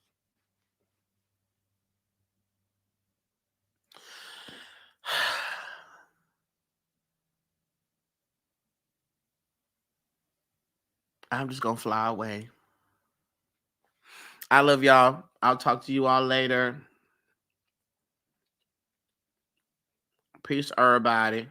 I'm just going to fly away. I love y'all. I'll talk to you all later. Peace, everybody.